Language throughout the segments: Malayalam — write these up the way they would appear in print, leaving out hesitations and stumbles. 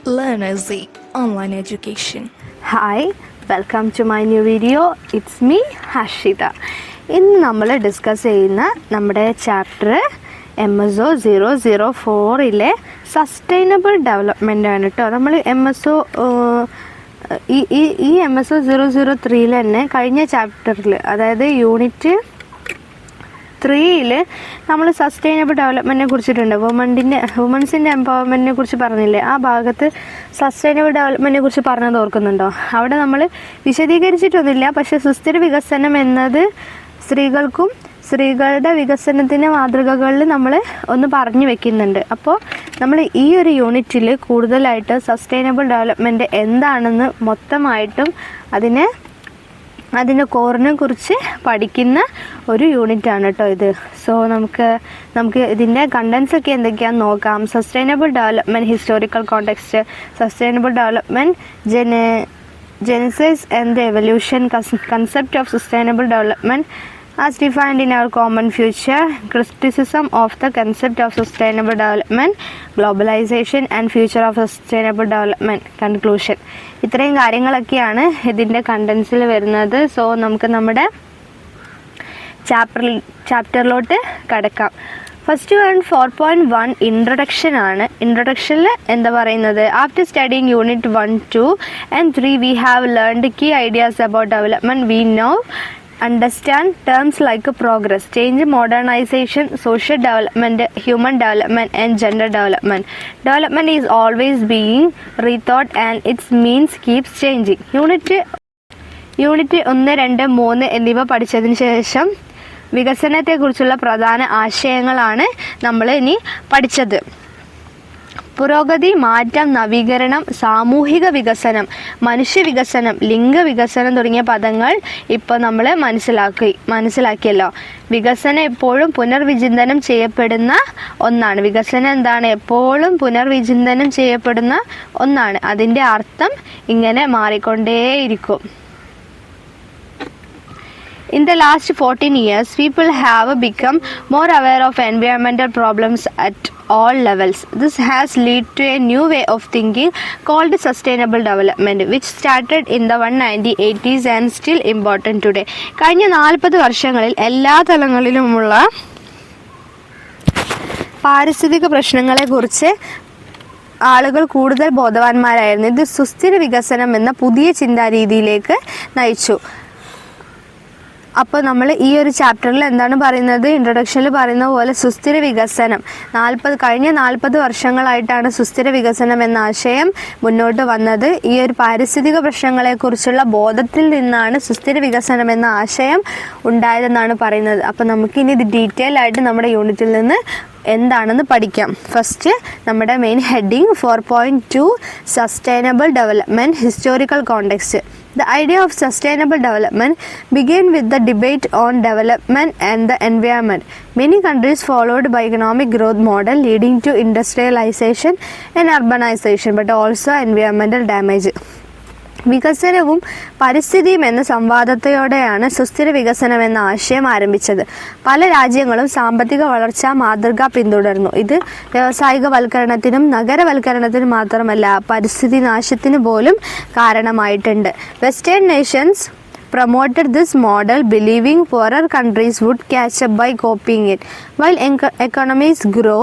Learnerzy Online Education. Hi, welcome to my new video. It's me, Harshita. ഇന്ന് നമ്മൾ ഡിസ്കസ് ചെയ്യുന്ന നമ്മുടെ ചാപ്റ്റർ MSO 004 സസ്റ്റൈനബിൾ ഡെവലപ്മെൻ്റ് ആണ് കേട്ടോ. നമ്മൾ MSO ഈ MSO 003 തന്നെ കഴിഞ്ഞ ചാപ്റ്ററിൽ, അതായത് യൂണിറ്റ് 3 നമ്മൾ സസ്റ്റൈനബിൾ ഡെവലപ്മെൻറ്റിനെ കുറിച്ചിട്ടുണ്ട്. വുമൻസിൻ്റെ എംപവർമെൻറ്റിനെ കുറിച്ച് പറഞ്ഞില്ലേ, ആ ഭാഗത്ത് സസ്റ്റൈനബിൾ ഡെവലപ്മെൻറ്റിനെ കുറിച്ച് പറഞ്ഞത് ഓർക്കുന്നുണ്ടോ? അവിടെ നമ്മൾ വിശദീകരിച്ചിട്ടൊന്നുമില്ല, പക്ഷേ സുസ്ഥിര വികസനം എന്നത് സ്ത്രീകളുടെ വികസനത്തിൻ്റെ മാതൃകകളിൽ നമ്മൾ ഒന്ന് പറഞ്ഞു വെക്കുന്നുണ്ട്. അപ്പോൾ നമ്മൾ ഈ ഒരു യൂണിറ്റിൽ കൂടുതലായിട്ട് സസ്റ്റൈനബിൾ ഡെവലപ്മെൻറ്റ് എന്താണെന്ന് മൊത്തമായിട്ടും അതിൻ്റെ കോറിനെ കുറിച്ച് പഠിക്കുന്ന ഒരു യൂണിറ്റാണ് കേട്ടോ ഇത്. സോ നമുക്ക് ഇതിൻ്റെ കണ്ടൻസ് ഒക്കെ എന്തൊക്കെയാണെന്ന് നോക്കാം. Sustainable development historical context, sustainable development Genesis and the evolution, concept of sustainable development as defined in our common future, criticism of the concept of sustainable development, globalization and future of sustainable development, conclusion. ഇത്രയും കാര്യങ്ങളൊക്കെയാണ് ഇതിൻ്റെ കണ്ടൻസിൽ വരുന്നത്. സോ നമുക്ക് നമ്മുടെ ചാപ്റ്ററിലോട്ട് കടക്കാം. ഫസ്റ്റ് 4.1 ഇൻട്രൊഡക്ഷൻ ആണ്. ഇൻട്രൊഡക്ഷനിൽ എന്താ പറയുന്നത്? After studying unit 1, 2 and 3 we have learned key ideas about development. We now understand terms like progress, change, modernization, social development, human development and gender development. Development is always being rethought and its means keeps changing. Unit 1, 2, 3 എന്നിവ പഠിച്ചതിന് ശേഷം വികസനത്തെക്കുറിച്ചുള്ള പ്രധാന ആശയങ്ങളാണ് നമ്മൾ ഇനി പഠിച്ചത്. പുരോഗതി, മാറ്റം, നവീകരണം, സാമൂഹിക വികസനം, മനുഷ്യ വികസനം, ലിംഗവികസനം തുടങ്ങിയ പദങ്ങൾ ഇപ്പോൾ നമ്മൾ മനസ്സിലാക്കിയല്ലോ. വികസനം എപ്പോഴും പുനർവിചിന്തനം ചെയ്യപ്പെടുന്ന ഒന്നാണ്. വികസനം എന്താണ്? എപ്പോഴും പുനർവിചിന്തനം ചെയ്യപ്പെടുന്ന ഒന്നാണ്. അതിൻ്റെ അർത്ഥം ഇങ്ങനെ മാറിക്കൊണ്ടേയിരിക്കും. In the last 14 years, people have become more aware of environmental problems at all levels. This has led to a new way of thinking called sustainable development, which started in the 1980s and still important today. കഴിഞ്ഞ 40 വർഷങ്ങളിൽ എല്ലാ തലങ്ങളിലുമുള്ള പാരിസ്ഥിതിക പ്രശ്നങ്ങളെക്കുറിച്ച് ആളുകൾ കൂടുതൽ ബോധവാന്മാരായിരുന്നു. ഇത് സുസ്ഥിര വികസനം എന്ന പുതിയ ചിന്താരീതിയിലേക്ക് നയിച്ചു. അപ്പോൾ നമ്മൾ ഈ ഒരു ചാപ്റ്ററിൽ എന്താണ് പറയുന്നത്? ഇൻട്രൊഡക്ഷനിൽ പറയുന്ന പോലെ സുസ്ഥിര വികസനം കഴിഞ്ഞ 40 വർഷങ്ങളായിട്ടാണ് സുസ്ഥിര വികസനം എന്ന ആശയം മുന്നോട്ട് വന്നത്. ഈ ഒരു പാരിസ്ഥിതിക പ്രശ്നങ്ങളെക്കുറിച്ചുള്ള ബോധത്തിൽ നിന്നാണ് സുസ്ഥിര വികസനം എന്ന ആശയം ഉണ്ടായതെന്നാണ് പറയുന്നത്. അപ്പോൾ നമുക്കിനി ഇത് ഡീറ്റെയിൽ ആയിട്ട് നമ്മുടെ യൂണിറ്റിൽ നിന്ന് എന്താണെന്ന് പഠിക്കാം. ഫസ്റ്റ് നമ്മുടെ main heading 4.2 sustainable development historical context. The idea of sustainable development began with the debate on development and the environment. Many countries followed by economic growth model leading to industrialization and urbanization, but also environmental damage. വികസനവും പരിസ്ഥിതിയും എന്ന സംവാദത്തോടെയാണ് സുസ്ഥിര വികസനം എന്ന ആശയം ആരംഭിച്ചത്. പല രാജ്യങ്ങളും സാമ്പത്തിക വളർച്ചാ മാതൃക പിന്തുടർന്നു. ഇത് വ്യാവസായികവൽക്കരണത്തിനും നഗരവൽക്കരണത്തിനും മാത്രമല്ല, പരിസ്ഥിതി നാശത്തിന് പോലും കാരണമായിട്ടുണ്ട്. Western Nations promoted this model, believing poorer countries would catch up by copying it. While economies grow,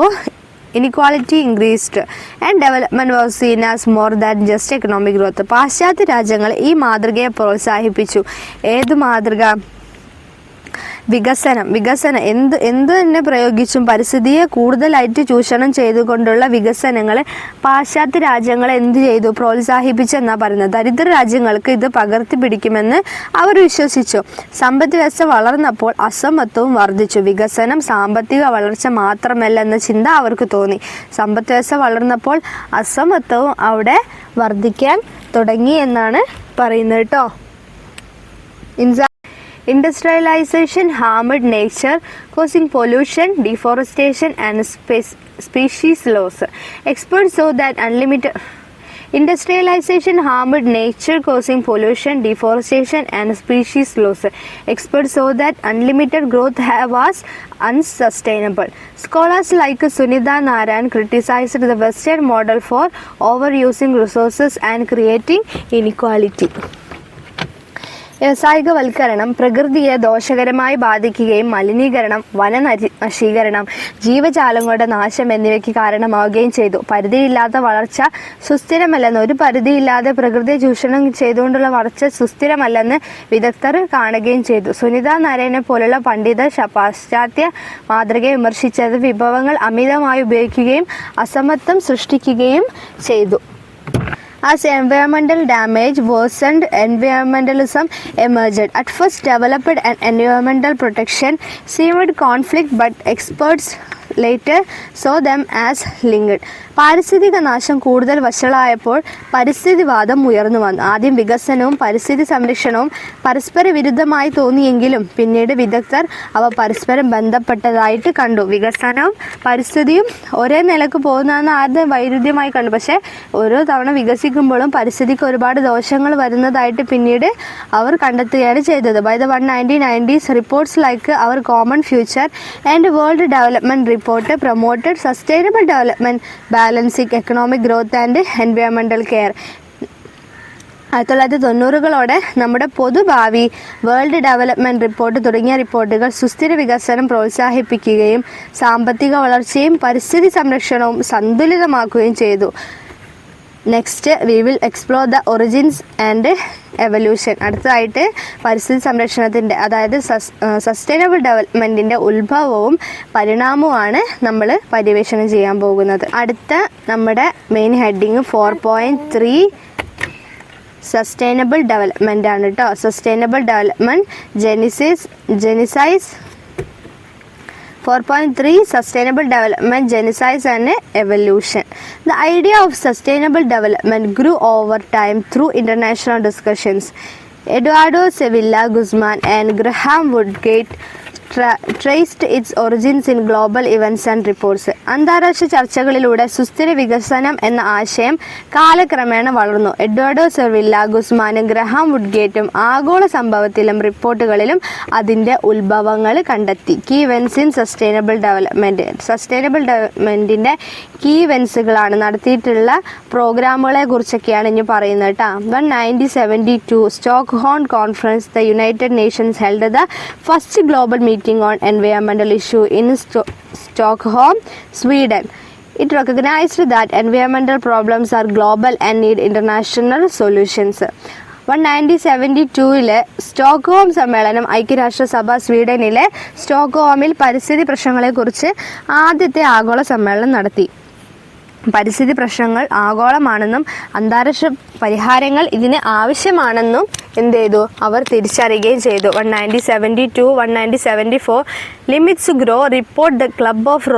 inequality increased and development was seen as more than just economic growth. പാശ്ചാത്യ രാജ്യങ്ങൾ ഈ മാതൃകയെ പ്രോത്സാഹിപ്പിച്ചു. ഏത് മാതൃക? വികസനം എന്ത് തന്നെ പ്രയോഗിച്ചും പരിസ്ഥിതിയെ കൂടുതലായിട്ട് ചൂഷണം ചെയ്തുകൊണ്ടുള്ള വികസനങ്ങളെ പാശ്ചാത്യ രാജ്യങ്ങൾ എന്ത് ചെയ്തു? പ്രോത്സാഹിപ്പിച്ചെന്നാണ് പറയുന്നത്. ദരിദ്ര രാജ്യങ്ങൾക്ക് ഇത് പകർത്തി പിടിക്കുമെന്ന് അവർ വിശ്വസിച്ചു. സമ്പദ് വ്യവസ്ഥ വളർന്നപ്പോൾ അസമത്വവും വർദ്ധിച്ചു. വികസനം സാമ്പത്തിക വളർച്ച മാത്രമല്ല എന്ന ചിന്ത അവർക്ക് തോന്നി. സമ്പദ് വ്യവസ്ഥ വളർന്നപ്പോൾ അസമത്വവും അവിടെ വർദ്ധിക്കാൻ തുടങ്ങി എന്നാണ് പറയുന്നത് കേട്ടോ. Industrialization harmed nature, causing pollution, deforestation and species loss. Experts saw that Industrialization harmed nature, causing pollution, deforestation and species loss. Experts saw that unlimited growth was unsustainable. Scholars like Sunitha Narayan criticized the Western model for overusing resources and creating inequality. വ്യാവസായികവൽക്കരണം പ്രകൃതിയെ ദോഷകരമായി ബാധിക്കുകയും മലിനീകരണം, വനനശീകരണം, ജീവജാലങ്ങളുടെ നാശം എന്നിവയ്ക്ക് കാരണമാവുകയും ചെയ്തു. പരിധിയില്ലാത്ത വളർച്ച സുസ്ഥിരമല്ലെന്ന്, ഒരു പരിധിയില്ലാതെ പ്രകൃതിയെ ചൂഷണം ചെയ്തുകൊണ്ടുള്ള വളർച്ച സുസ്ഥിരമല്ലെന്ന് വിദഗ്ധർ കാണുകയും ചെയ്തു. സുനിത നാരായണനെ പോലുള്ള പണ്ഡിതർ പാശ്ചാത്യ മാതൃകയെ വിമർശിച്ചത് വിഭവങ്ങൾ അമിതമായി ഉപയോഗിക്കുകയും അസമത്വം സൃഷ്ടിക്കുകയും ചെയ്തു. As environmental damage worsened, environmentalism emerged. At first developed an environmental protection seemed conflict, but experts later saw them as linked. പാരിസ്ഥിതിക നാശം കൂടുതൽ വഷളായപ്പോൾ പരിസ്ഥിതിവാദം ഉയർന്നു വന്നു. ആദ്യം വികസനവും പരിസ്ഥിതി സംരക്ഷണവും പരസ്പര വിരുദ്ധമായി തോന്നിയെങ്കിലും പിന്നീട് വിദഗ്ധർ അവ പരസ്പരം ബന്ധപ്പെട്ടതായിട്ട് കണ്ടു. വികസനവും പരിസ്ഥിതിയും ഒരേ നിലക്ക് പോകുന്നതെന്ന് ആദ്യം വൈരുദ്ധ്യമായി കണ്ടു. പക്ഷേ ഓരോ തവണ വികസിക്കുമ്പോഴും പരിസ്ഥിതിക്ക് ഒരുപാട് ദോഷങ്ങൾ വരുന്നതായിട്ട് പിന്നീട് അവർ കണ്ടെത്തുകയാണ് ചെയ്തത്. By the 1990s, reports like our common future and world development report promoted sustainable development, balancing economic growth and environmental care. 1990-കളോടെ നമ്മുടെ പൊതുഭാവി, വേൾഡ് ഡെവലപ്മെൻറ്റ് റിപ്പോർട്ട് തുടങ്ങിയ റിപ്പോർട്ടുകൾ സുസ്ഥിര വികസനം പ്രോത്സാഹിപ്പിക്കുകയും സാമ്പത്തിക വളർച്ചയും പരിസ്ഥിതി സംരക്ഷണവും സന്തുലിതമാക്കുകയും ചെയ്തു. Next we will explore the origins and evolution. അടുത്തതായിട്ട് പരിസ്ഥിതി സംരക്ഷണത്തിൻ്റെ, അതായത് സസ്റ്റൈനബിൾ ഡെവലപ്മെൻറ്റിൻ്റെ ഉത്ഭവവും പരിണാമവുമാണ് നമ്മൾ പര്യവേക്ഷണം ചെയ്യാൻ പോകുന്നത്. അടുത്ത നമ്മുടെ മെയിൻ ഹെഡിങ് 4.3 സസ്റ്റൈനബിൾ ഡെവലപ്മെൻ്റ് ആണ് കേട്ടോ. Sustainable development genesis 4.3 Sustainable Development, Genesis and Evolution. The idea of sustainable development grew over time through international discussions. Eduardo Sevilla Guzman and Graham Woodgate traced its origins in global events and reports. അന്താരാഷ്ട്ര ചർച്ചകളിലൂടെ സുസ്ഥിര വികസനം എന്ന ആശയം കാലക്രമേണ വളർന്നു. എഡ്വാർഡോ സെവില്ല ഗുസ്മാനും ഗ്രഹാം വുഡ്ഗേറ്റും ആഗോള സംഭവത്തിലും റിപ്പോർട്ടുകളിലും അതിൻ്റെ ഉത്ഭവങ്ങൾ കണ്ടെത്തി. Key events in sustainable development. Sustainable ഡെവലപ്മെൻറ്റിൻ്റെ കീ ഇവൻസുകളാണ്, നടത്തിയിട്ടുള്ള പ്രോഗ്രാമുകളെ കുറിച്ചൊക്കെയാണ് ഇനി പറയുന്നത് കേട്ടോ. 1972 Stockholm conference, the United Nations held the first global meeting on environmental issue in Stockholm, Sweden. It recognized that environmental problems are global and need international solutions. 1972 Stockholm സമ്മേളനം ഐക്യരാഷ്ട്രസഭ സ്വീഡനിലെ സ്റ്റോക്ക്ഹോമിൽ പരിസ്ഥിതി പ്രശ്നങ്ങളെക്കുറിച്ച് ആദ്യത്തെ ആഗോള സമ്മേളനം നടത്തി. പരിസ്ഥിതി പ്രശ്നങ്ങൾ ആഗോളമാണെന്നും അന്താരാഷ്ട്ര പരിഹാരങ്ങൾ ഇതിന് ആവശ്യമാണെന്നും എന്ത് ചെയ്തു, അവർ തിരിച്ചറിയുകയും ചെയ്തു. 1972, 1974 limits grow report, the club of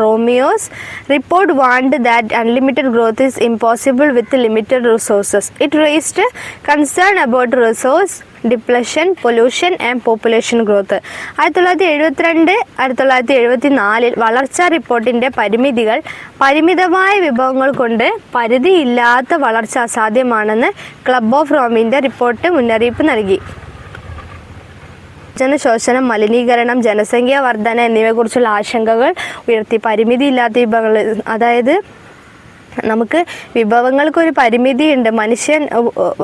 Romeo's report warned that unlimited growth is impossible with limited resources. It raised concern about resource depletion, pollution and population growth. 1972, 1974 വളർച്ചാ റിപ്പോർട്ടിൻ്റെ പരിമിതികൾ, പരിമിതമായ വിഭവങ്ങൾ കൊണ്ട് പരിധിയില്ലാത്ത വളർച്ച അസാധ്യമാണെന്ന് ക്ലബ് ഓഫ് റോമിൻ്റെ റിപ്പോർട്ട് മുന്നറിയിപ്പ് നൽകി. ശോഷണം, മലിനീകരണം, ജനസംഖ്യാ വർധന എന്നിവയെക്കുറിച്ചുള്ള ആശങ്കകൾ ഉയർത്തി. പരിമിതിയില്ലാത്ത വിഭവങ്ങൾ, അതായത് നമുക്ക് വിഭവങ്ങൾക്കൊരു പരിമിതിയുണ്ട്. മനുഷ്യൻ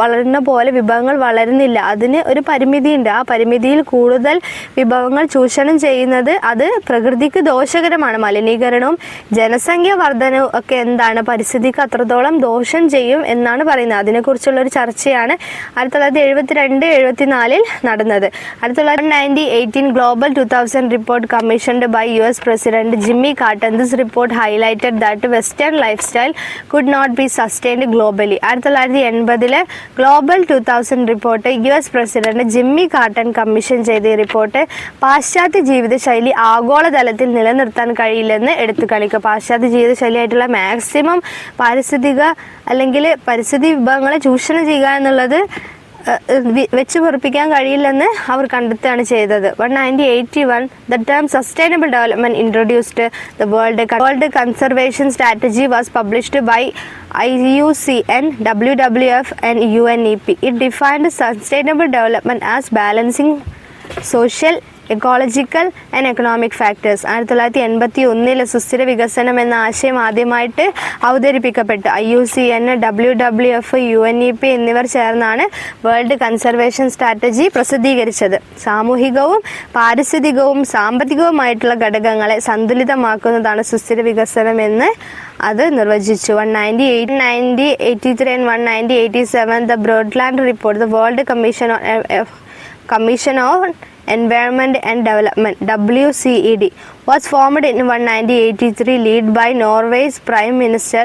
വളരുന്ന പോലെ വിഭവങ്ങൾ വളരുന്നില്ല, അതിന് ഒരു പരിമിതിയുണ്ട്. ആ പരിമിതിയിൽ കൂടുതൽ വിഭവങ്ങൾ ചൂഷണം ചെയ്യുന്നത് അത് പ്രകൃതിക്ക് ദോഷകരമാണ്. മലിനീകരണവും ജനസംഖ്യ വർധനവും ഒക്കെ എന്താണ്, പരിസ്ഥിതിക്ക് അത്രത്തോളം ദോഷം ചെയ്യും എന്നാണ് പറയുന്നത്. അതിനെക്കുറിച്ചുള്ളൊരു ചർച്ചയാണ് 1972-74 നടന്നത്. 1918 global 2000 report commissioned by US president Jimmy Carter. This report highlighted that western lifestyle could not be sustained globally. 1980 global 2000 report US president Jimmy Carter commission ചെയ്ത ഈ റിപ്പോർട്ട് പാശ്ചാത്യ ജീവിതശൈലി ആഗോളതലത്തിൽ നിലനിർത്താൻ കഴിയില്ലെന്ന് എടുത്തു കാണിക്കുക. പാശ്ചാത്യ ജീവിതശൈലിയായിട്ടുള്ള മാക്സിമം പാരിസ്ഥിതിക അല്ലെങ്കിൽ പരിസ്ഥിതി വിഭവങ്ങളെ ചൂഷണം ചെയ്യുക എന്നുള്ളത് വെച്ച് പൊറിപ്പിക്കാൻ കഴിയില്ലെന്ന് അവർ കണ്ടെത്തുകയാണ് ചെയ്തത്. 1981 the term sustainable development introduced the world conservation strategy was published by IUCN, WWF and UNEP. It defined sustainable development as balancing social, ecological and economic factors. 1981 സുസ്ഥിര വികസനം എന്ന ആശയം ആദ്യമായിട്ട് അവതരിപ്പിക്കപ്പെട്ടു. IUCN, WWF, UNEP എന്നിവർ ചേർന്നാണ് വേൾഡ് കൺസർവേഷൻ സ്ട്രാറ്റജി പ്രസിദ്ധീകരിച്ചത്. സാമൂഹികവും പാരിസ്ഥിതികവും സാമ്പത്തികവുമായിട്ടുള്ള ഘടകങ്ങളെ സന്തുലിതമാക്കുന്നതാണ് സുസ്ഥിര വികസനം എന്ന് അത് നിർവചിച്ചു. 1983 and 1987 the Brundtland Report, the World Commission on Environment and Development, WCED, was formed in 1983, led by Norway's Prime Minister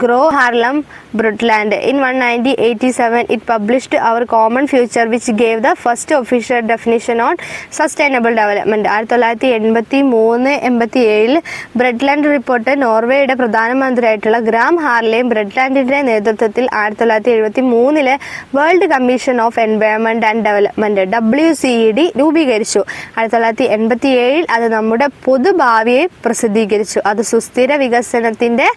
Gro Harlem Brundtland. In 1987 it published Our Common Future, which gave the first official definition on sustainable development. 1983-87 Brundtland report നോർവേയുടെ പ്രധാനമന്ത്രിയായിട്ടുള്ള ഗ്രാം ഹാർലെം ബ്രഡ്ലാൻഡിന്റെ നേതൃത്വത്തിൽ 1973 world commission of environment and development WCED രൂപീകരിച്ചു. 1987 അത് നമ്മുടെ പൊതുഭാവിയെ പ്രസിദ്ധീകരിച്ചു. അത് സുസ്ഥിര വികസനത്തിന്റെ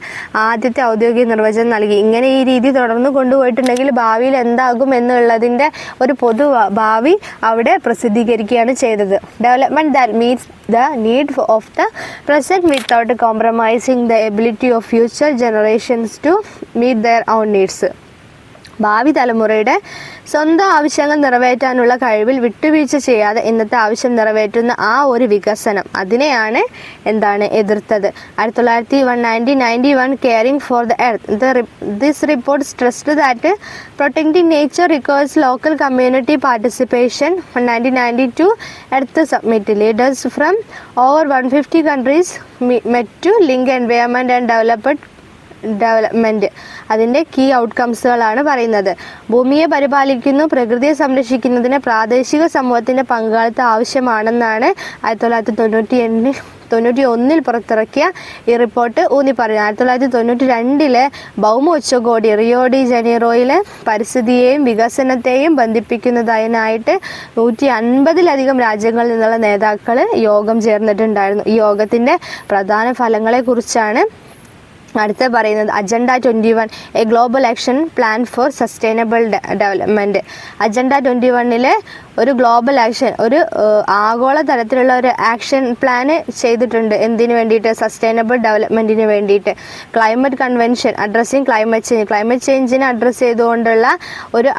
ആദ്യത്തെ ഔദ്യോഗിക നിർവചനം നൽകി. ഇങ്ങനെ ഈ രീതി തുടർന്ന് കൊണ്ടുപോയിട്ടുണ്ടെങ്കിൽ ഭാവിയിൽ എന്താകും എന്നുള്ളതിൻ്റെ ഒരു പൊതു ഭാവി അവിടെ പ്രസിദ്ധീകരിക്കുകയാണ് ചെയ്തത്. Development that meats the need of the present without compromising the ability of future generations to meet their own needs. ഭാവി തലമുറയുടെ സ്വന്തം ആവശ്യങ്ങൾ നിറവേറ്റാനുള്ള കഴിവിൽ വിട്ടുവീഴ്ച ചെയ്യാതെ ഇന്നത്തെ ആവശ്യം നിറവേറ്റുന്ന ആ ഒരു വികസനം, അതിനെയാണ് എതിർത്തത്. 1991 caring for the earth. This report stressed that protecting nature requires local community participation. 1992 earth submit. Leaders from over 150 countries met to link environment and development. അതിൻ്റെ കീ ഔട്ട്കംസുകളാണ് പറയുന്നത്. ഭൂമിയെ പരിപാലിക്കുന്നു, പ്രകൃതിയെ സംരക്ഷിക്കുന്നതിന് പ്രാദേശിക സമൂഹത്തിൻ്റെ പങ്കാളിത്തം ആവശ്യമാണെന്നാണ് 1991 പുറത്തിറക്കിയ ഈ റിപ്പോർട്ട് ഊന്നി പറയുന്നത്. 1992 ഭൗമ ഉച്ചകോടി റിയോ ഡി ജനീറോയിലെ പരിസ്ഥിതിയെയും വികസനത്തെയും ബന്ധിപ്പിക്കുന്നതിനായിട്ട് 150-ലധികം രാജ്യങ്ങളിൽ നിന്നുള്ള നേതാക്കൾ യോഗം ചേർന്നിട്ടുണ്ടായിരുന്നു. ഈ യോഗത്തിൻ്റെ പ്രധാന ഫലങ്ങളെക്കുറിച്ചാണ് അടുത്ത പറയുന്നത്. Agenda 21 A global action plan for sustainable development. Agenda 21 ഒരു ഗ്ലോബൽ ആക്ഷൻ, ഒരു ആഗോള തരത്തിലുള്ള ഒരു ആക്ഷൻ പ്ലാന് ചെയ്തിട്ടുണ്ട്. എന്തിനു വേണ്ടിയിട്ട്? സസ്റ്റൈനബിൾ ഡെവലപ്മെൻറ്റിന് വേണ്ടിയിട്ട്. ക്ലൈമറ്റ് കൺവെൻഷൻ അഡ്രസ്സിങ് ക്ലൈമറ്റ് ചേഞ്ചിനെ അഡ്രസ്സ് ചെയ്തുകൊണ്ടുള്ള ഒരു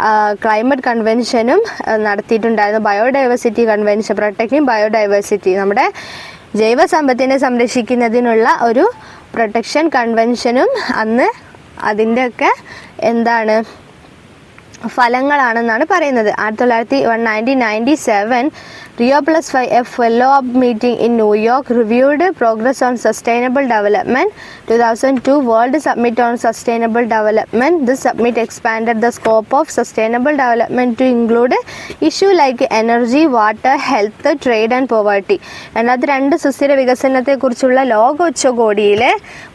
ക്ലൈമറ്റ് കൺവെൻഷനും നടത്തിയിട്ടുണ്ടായിരുന്നു. ബയോഡൈവേഴ്സിറ്റി കൺവെൻഷൻ, പ്രൊട്ടക്റ്റിംഗ് ബയോഡൈവേഴ്സിറ്റി, നമ്മുടെ ജൈവസമ്പത്തിനെ സംരക്ഷിക്കുന്നതിനുള്ള ഒരു പ്രൊട്ടക്ഷൻ കൺവെൻഷനും അന്ന് അതിൻ്റെയൊക്കെ ഫലങ്ങളാണെന്നാണ് പറയുന്നത്. 1997 Rio+5 follow-up meeting in New York reviewed progress on sustainable development. 2002 World Summit on Sustainable Development. This summit expanded the scope of sustainable development to include issues like energy, water, health, trade and poverty. 2002 സുസ്ഥിര വികസനത്തെക്കുറിച്ചുള്ള ലോക ഉച്ചകോടിയിലെ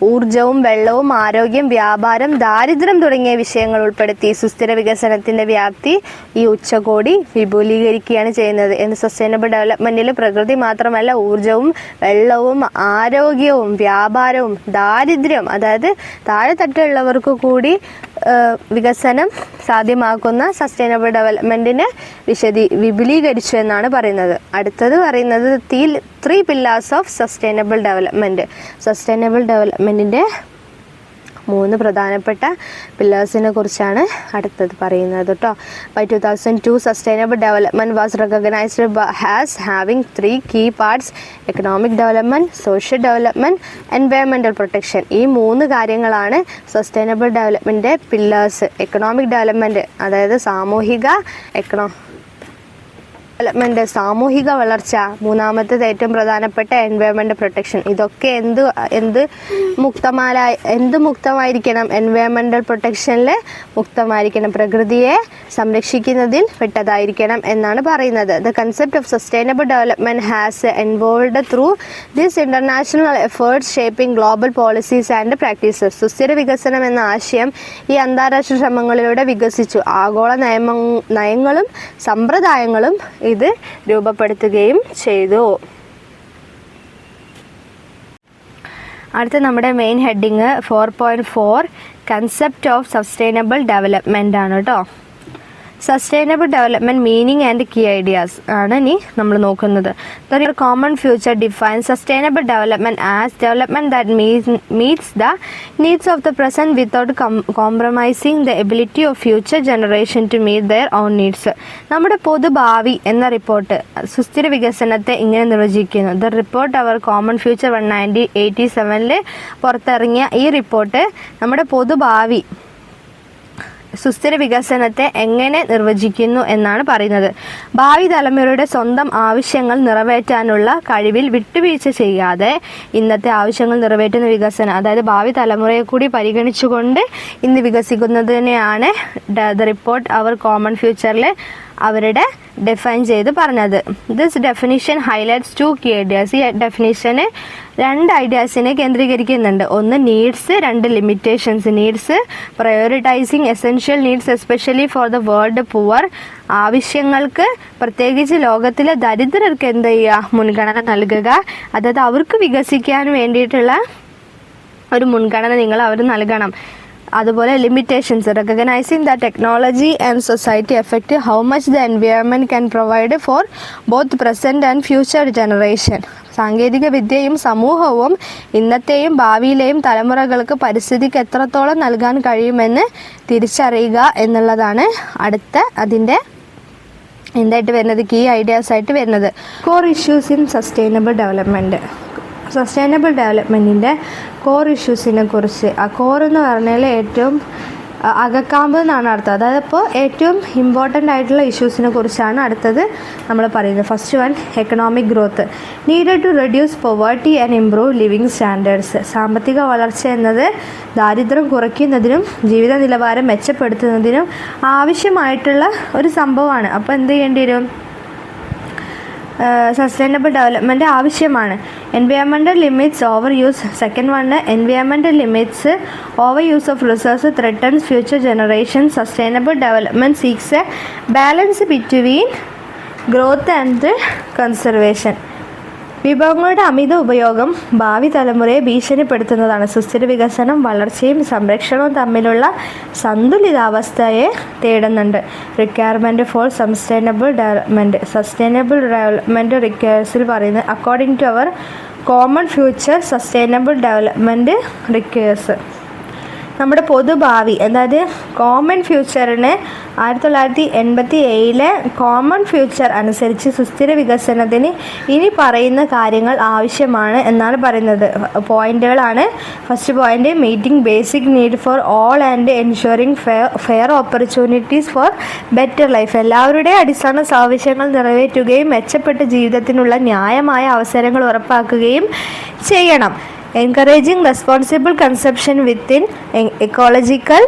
ഊർജവും വെള്ളവും ആരോഗ്യം വ്യാപാരം ദാരിദ്ര്യം തുടങ്ങിയ വിഷയങ്ങൾ ഉൾപ്പെടുത്തി സുസ്ഥിര വികസനത്തിൻ്റെ വ്യാപ്തി ഈ ഉച്ചകോടി വിപുലീകരിക്കുകയാണ് ചെയ്യുന്നത്. സസ്റ്റൈനബിൾ ഡെവലപ്മെൻറ്റിൽ പ്രകൃതി മാത്രമല്ല ഊർജവും വെള്ളവും ആരോഗ്യവും വ്യാപാരവും ദാരിദ്ര്യം, അതായത് താഴെത്തട്ടിലുള്ളവർക്ക് കൂടി വികസനം സാധ്യമാക്കുന്ന സസ്റ്റൈനബിൾ ഡെവലപ്മെൻറ്റിനെ വിപുലീകരിച്ചു എന്നാണ് പറയുന്നത്. അടുത്തത് പറയുന്നത് 3 pillars of sustainable development. Sustainable ഡെവലപ്മെൻറ്റിൻ്റെ 3 പ്രധാനപ്പെട്ട പില്ലേഴ്സിനെ കുറിച്ചാണ് അടുത്തത് പറയുന്നത് കേട്ടോ. By 2002 sustainable development was recognised as having 3 key parts: economic development, social development, environmental protection. ഈ 3 കാര്യങ്ങളാണ് സസ്റ്റൈനബിൾ ഡെവലപ്മെൻറ്റിൻ്റെ പില്ലേഴ്സ്. എക്കണോമിക് ഡെവലപ്മെൻറ്റ്, അതായത് സാമൂഹിക ഡെവലപ്മെന്റ്, സാമൂഹിക വളർച്ച, മൂന്നാമത്തേത് ഏറ്റവും പ്രധാനപ്പെട്ട എൻവയോൺമെന്റ് പ്രൊട്ടക്ഷൻ. ഇതൊക്കെ മുക്തമായിരിക്കണം? എൻവയോൺമെന്റൽ പ്രൊട്ടക്ഷനിൽ മുക്തമായിരിക്കണം, പ്രകൃതിയെ സംരക്ഷിക്കുന്നതിൽ പെട്ടതായിരിക്കണം എന്നാണ് പറയുന്നത്. The concept of sustainable development has evolved through this international efforts shaping global policies and practices. സുസ്ഥിര വികസനം എന്ന ആശയം ഈ അന്താരാഷ്ട്ര ശ്രമങ്ങളിലൂടെ വികസിച്ചു. ആഗോള നയങ്ങളും സമ്പ്രദായങ്ങളും ഇത് രൂപപ്പെടുത്തുകയും ചെയ്തു. അടുത്ത നമ്മുടെ main heading 4.4 concept of sustainable development ആണ് കേട്ടോ. Sustainable development meaning and key ideas ആണ് ഇനി നമ്മൾ നോക്കുന്നത്. The common future define sustainable development as development that meets the needs of the present without compromising the ability of future generation to meet their own needs. നമ്മുടെ പൊതുഭാവി എന്ന റിപ്പോർട്ട് സുസ്ഥിര വികസനത്തെ ഇങ്ങനെ നിർവചിക്കുന്നു. The report our common future 1987 പുറത്തിറങ്ങിയ ഈ റിപ്പോർട്ട് നമ്മുടെ പൊതുഭാവി സുസ്ഥിര വികസനത്തെ എങ്ങനെ നിർവചിക്കുന്നു എന്നാണ് പറയുന്നത്. ഭാവി തലമുറയുടെ സ്വന്തം ആവശ്യങ്ങൾ നിറവേറ്റാനുള്ള കഴിവിൽ വിട്ടുവീഴ്ച ചെയ്യാതെ ഇന്നത്തെ ആവശ്യങ്ങൾ നിറവേറ്റുന്ന വികസനം, അതായത് ഭാവി തലമുറയെ കൂടി പരിഗണിച്ചുകൊണ്ട് ഇന്ന് വികസിക്കുന്നതിനെയാണ് ദ റിപ്പോർട്ട് അവർ കോമൺ ഫ്യൂച്ചറിൽ അവരുടെ ഡിഫൈൻ ചെയ്ത് പറഞ്ഞത്. This definition highlights 2 key ideas. ഈ ഡെഫിനിഷന് 2 ഐഡിയാസിനെ കേന്ദ്രീകരിക്കുന്നുണ്ട്. ഒന്ന് needs, 2 limitations. Needs prioritising essential needs especially for the world poor. ആവശ്യങ്ങൾക്ക്, പ്രത്യേകിച്ച് ലോകത്തിലെ ദരിദ്രർക്ക് എന്ത് ചെയ്യുക, മുൻഗണന നൽകുക. അതായത് അവർക്ക് വികസിക്കാൻ വേണ്ടിയിട്ടുള്ള ഒരു മുൻഗണന നിങ്ങൾ അവർ നൽകണം. അതുപോലെ limitations, recognising the technology and society effect how much the environment can provide for both present and future generation. സാങ്കേതിക വിദ്യയും സമൂഹവും ഇന്നത്തെയും ഭാവിയിലെയും തലമുറകൾക്ക് പരിസ്ഥിതിക്ക് എത്രത്തോളം നൽകാൻ കഴിയുമെന്ന് തിരിച്ചറിയുക എന്നുള്ളതാണ് അടുത്ത അതിൻ്റെ എന്തായിട്ട് വരുന്നത്, കീ ഐഡിയാസ് ആയിട്ട് വരുന്നത്. Core issues in sustainable development. Sustainable ഡെവലപ്മെൻറ്റിൻ്റെ കോർ ഇഷ്യൂസിനെ കുറിച്ച്, ആ കോർ എന്ന് പറഞ്ഞാൽ ഏറ്റവും അകക്കാമ്പ് എന്നാണ് അർത്ഥം. അതായത് ഇപ്പോൾ ഏറ്റവും ഇമ്പോർട്ടൻ്റ് ആയിട്ടുള്ള ഇഷ്യൂസിനെ കുറിച്ചാണ് അടുത്തത് നമ്മൾ പറയുന്നത്. First one, economic growth needed to reduce poverty and improve living standards. സാമ്പത്തിക വളർച്ച എന്നത് ദാരിദ്ര്യം കുറയ്ക്കുന്നതിനും ജീവിത നിലവാരം മെച്ചപ്പെടുത്തുന്നതിനും ആവശ്യമായിട്ടുള്ള ഒരു സംഭവമാണ്. അപ്പോൾ എന്ത് ചെയ്യേണ്ടി വരും? സസ്റ്റൈനബിൾ ഡെവലപ്മെൻറ്റ് ആവശ്യമാണ്. Environmental limits over use. Second one, environmental limits over use of resource ത്രെട്ടൻസ് future generation. Sustainable development seeks A balance between growth and conservation. വിഭവങ്ങളുടെ അമിത ഉപയോഗം ഭാവി തലമുറയെ ഭീഷണിപ്പെടുത്തുന്നതാണ്. സുസ്ഥിര വികസനം വളർച്ചയും സംരക്ഷണവും തമ്മിലുള്ള സന്തുലിതാവസ്ഥയെ തേടുന്നുണ്ട്. Requirement for sustainable development. Sustainable development റിക്വയർസിൽ പറയുന്നത് according to our common future sustainable development requires. നമ്മുടെ പൊതുഭാവി, അതായത് കോമൺ ഫ്യൂച്ചറിന് 1987 കോമൺ ഫ്യൂച്ചർ അനുസരിച്ച് സുസ്ഥിര വികസനത്തിന് ഇനി പറയുന്ന കാര്യങ്ങൾ ആവശ്യമാണ് എന്നാണ് പറയുന്നത്. പോയിന്റുകളാണ്. First point, meeting basic need for all and ensuring fair opportunities for better life. എല്ലാവരുടെയും അടിസ്ഥാന ആവശ്യങ്ങൾ നിറവേറ്റുകയും മെച്ചപ്പെട്ട ജീവിതത്തിനുള്ള ന്യായമായ അവസരങ്ങൾ ഉറപ്പാക്കുകയും ചെയ്യണം. Encouraging responsible consumption within ecological